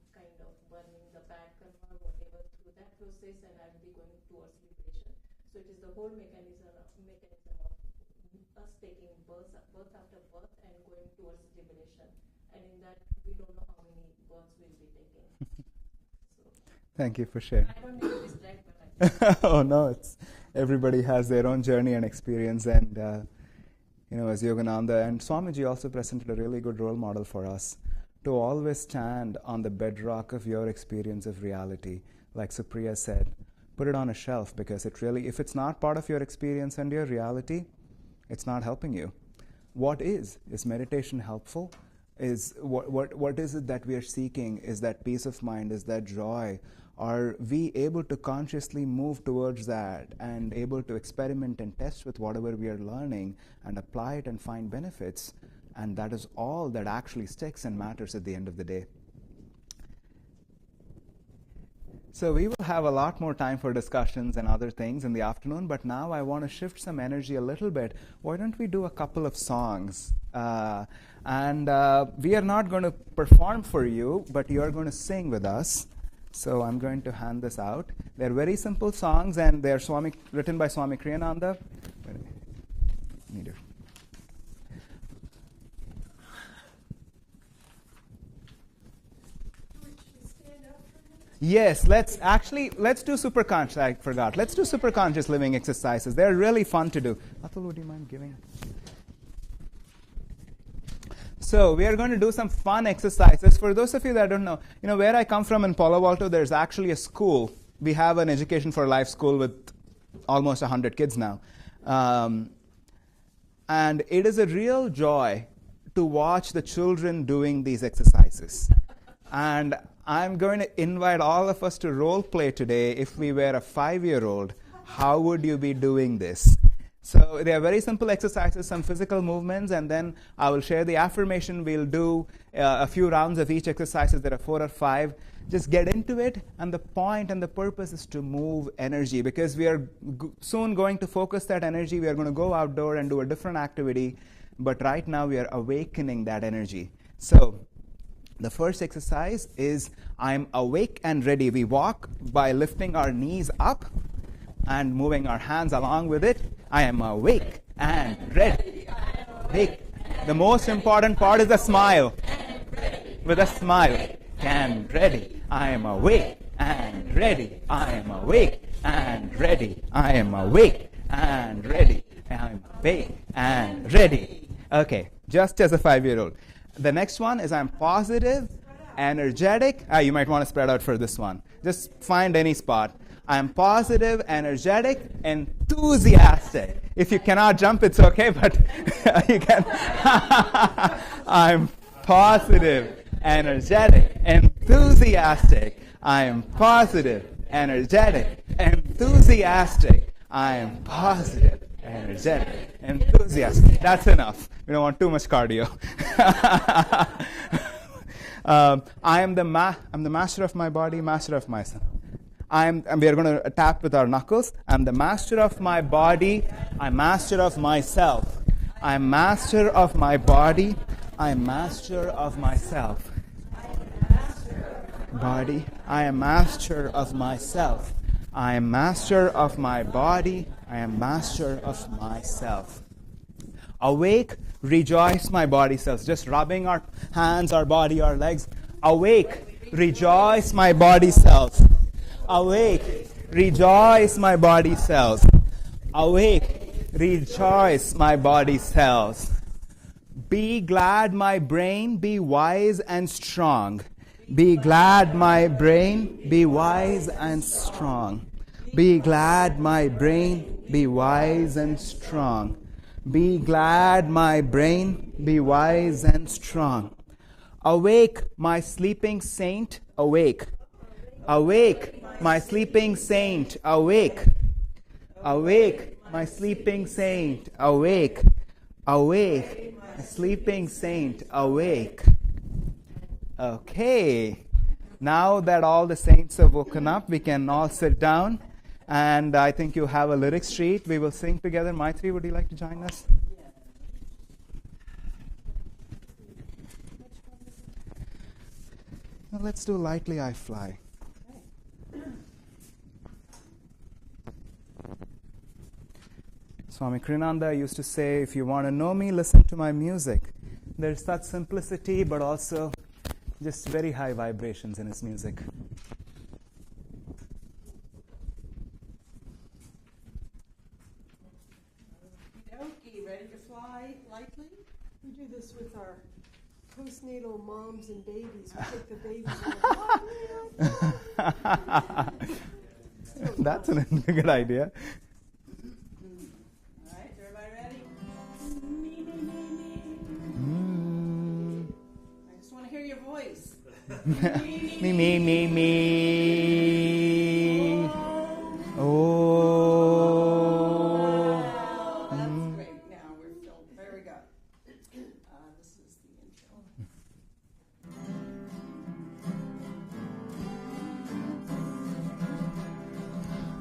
kind of burning the bad karma, whatever, through that process, and I will be going towards liberation. So it is the whole mechanism of us taking birth after birth and going towards liberation. And in that, we don't know how many births we'll be taking. So, Thank you for sharing. I don't need this right, but Oh no, everybody has their own journey and experience, and as Yogananda and Swamiji also presented a really good role model for us to always stand on the bedrock of your experience of reality. Like Supriya said, put it on a shelf because if it's not part of your experience and your reality, it's not helping you. What is? Is meditation helpful? Is what is it that we are seeking? Is that peace of mind? Is that joy? Are we able to consciously move towards that and able to experiment and test with whatever we are learning and apply it and find benefits? And that is all that actually sticks and matters at the end of the day. So we will have a lot more time for discussions and other things in the afternoon, but now I want to shift some energy a little bit. Why don't we do a couple of songs? And we are not going to perform for you, but you are going to sing with us. So I'm going to hand this out. They're very simple songs, and they're written by Swami Kriyananda. Yes, let's do super conscious. I forgot. Let's do super conscious living exercises. They're really fun to do. Atul, would you mind giving? So we are going to do some fun exercises. For those of you that don't know, where I come from in Palo Alto, there's actually a school. We have an Education for Life school with almost 100 kids now. And it is a real joy to watch the children doing these exercises. And I'm going to invite all of us to role play today. If we were a 5-year-old, how would you be doing this? So they are very simple exercises, some physical movements, and then I will share the affirmation. We'll do a few rounds of each exercise. There are 4 or 5. Just get into it, and the point and the purpose is to move energy, because we are soon going to focus that energy. We are going to go outdoor and do a different activity, but right now we are awakening that energy. So the first exercise is I'm awake and ready. We walk by lifting our knees up and moving our hands along with it. I am awake and ready. Awake. The most important part is the smile. With a smile. And ready. I am awake and ready. I am awake and ready. I am awake and ready. I am awake and ready. Okay, just as a 5-year-old. The next one is I'm positive, energetic. You might want to spread out for this one. Just find any spot. I'm positive, energetic, enthusiastic. If you cannot jump, it's okay, but you can. I'm positive, energetic, enthusiastic. I am positive, energetic, enthusiastic. I am positive, energetic, enthusiastic. That's enough. We don't want too much cardio. I'm the master of my body, master of myself. We are going to tap with our knuckles. I'm the master of my body. I'm master of myself. I'm master of my body. I'm master of myself. Body. I am master of myself. I am master of my body. I am master of myself. Awake, rejoice my body cells. Just rubbing our hands, our body, our legs. Awake, rejoice my body cells. Awake, rejoice my body cells. Awake, rejoice my body cells. Be glad my brain, be wise and strong. Be glad my brain, be wise and strong. Be glad my brain, be wise and strong. Be glad my brain, be wise and strong. Awake my sleeping saint, awake. Awake, my sleeping saint, awake. Awake, my sleeping saint, awake. Awake, my sleeping saint, awake. Okay, now that all the saints have woken up, we can all sit down. And I think you have a lyric sheet. We will sing together. Maitri, would you like to join us? Now let's do Lightly I Fly. Swami Krinanda used to say, if you want to know me, listen to my music. There's such simplicity, but also just very high vibrations in his music. Okay, ready to fly lightly? We do this with our postnatal moms and babies. We take the babies. That's a good idea. All right, everybody ready? I just want to hear your voice. Me. Oh. That's great. Now we're still, there we go. This is the intro.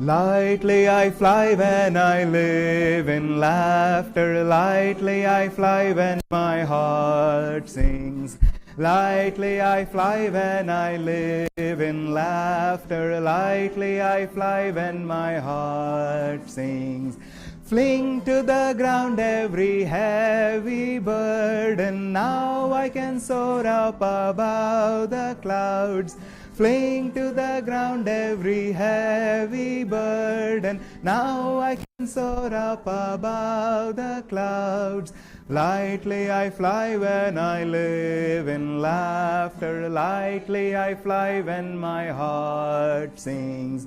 Lightly I fly when I live in laughter. Lightly I fly when my heart sings. Lightly I fly when I live in laughter. Lightly I fly when my heart sings. Fling to the ground every heavy burden. Now I can soar up above the clouds. Fling to the ground every heavy burden. Now I can soar up above the clouds. Lightly I fly when I live in laughter. Lightly I fly when my heart sings.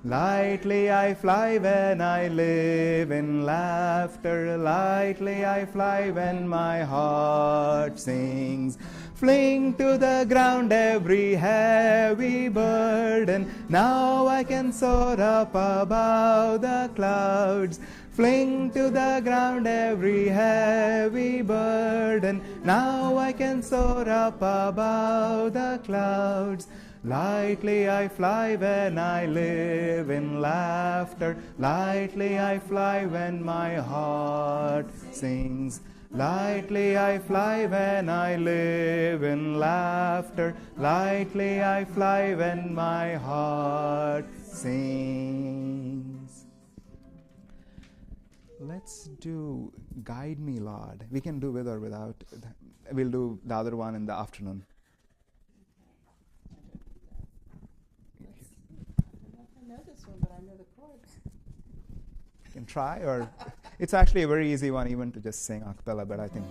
Lightly I fly when I live in laughter. Lightly I fly when my heart sings. Fling to the ground every heavy burden. Now I can soar up above the clouds. Fling to the ground every heavy burden. Now I can soar up above the clouds. Lightly I fly when I live in laughter. Lightly I fly when my heart sings. Lightly I fly when I live in laughter. Lightly I fly when my heart sings. Let's do Guide Me, Lord. We can do with or without. We'll do the other one in the afternoon. I know this one, but I know the chords. You can try, or it's actually a very easy one even to just sing a cappella, but I think.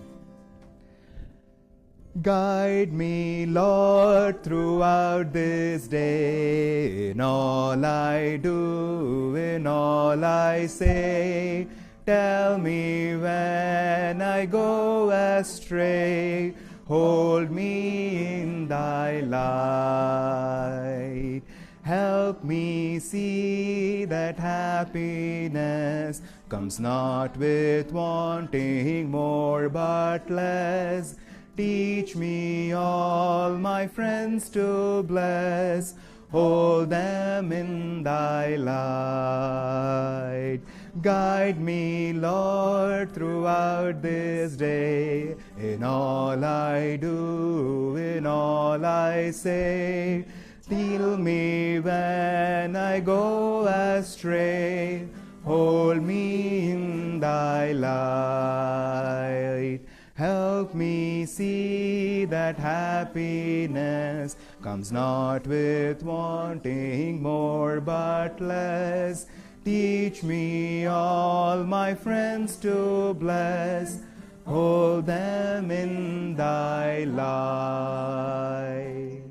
Guide me, Lord, throughout this day, in all I do, in all I say. Tell me when I go astray. Hold me in thy light. Help me see that happiness comes not with wanting more but less. Teach me all my friends to bless. Hold them in thy light. Guide me, Lord, throughout this day, in all I do, in all I say. Heal me when I go astray. Hold me in thy light. Help me see that happiness comes not with wanting more but less. Teach me all my friends to bless. Hold them in thy light.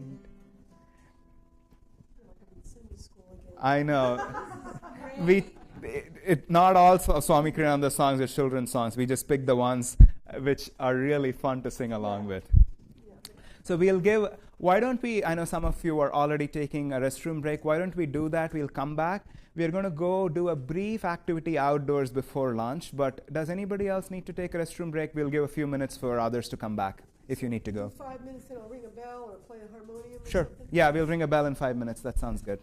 I know. Not all Swami Kriyananda songs are children's songs. We just pick the ones which are really fun to sing along with. So we'll give, why don't we, I know some of you are already taking a restroom break. Why don't we do that? We'll come back. We're going to go do a brief activity outdoors before lunch. But does anybody else need to take a restroom break? We'll give a few minutes for others to come back if you need to go. 5 minutes and I'll ring a bell or play a harmonium or Sure. something. Yeah, we'll ring a bell in 5 minutes. That sounds good.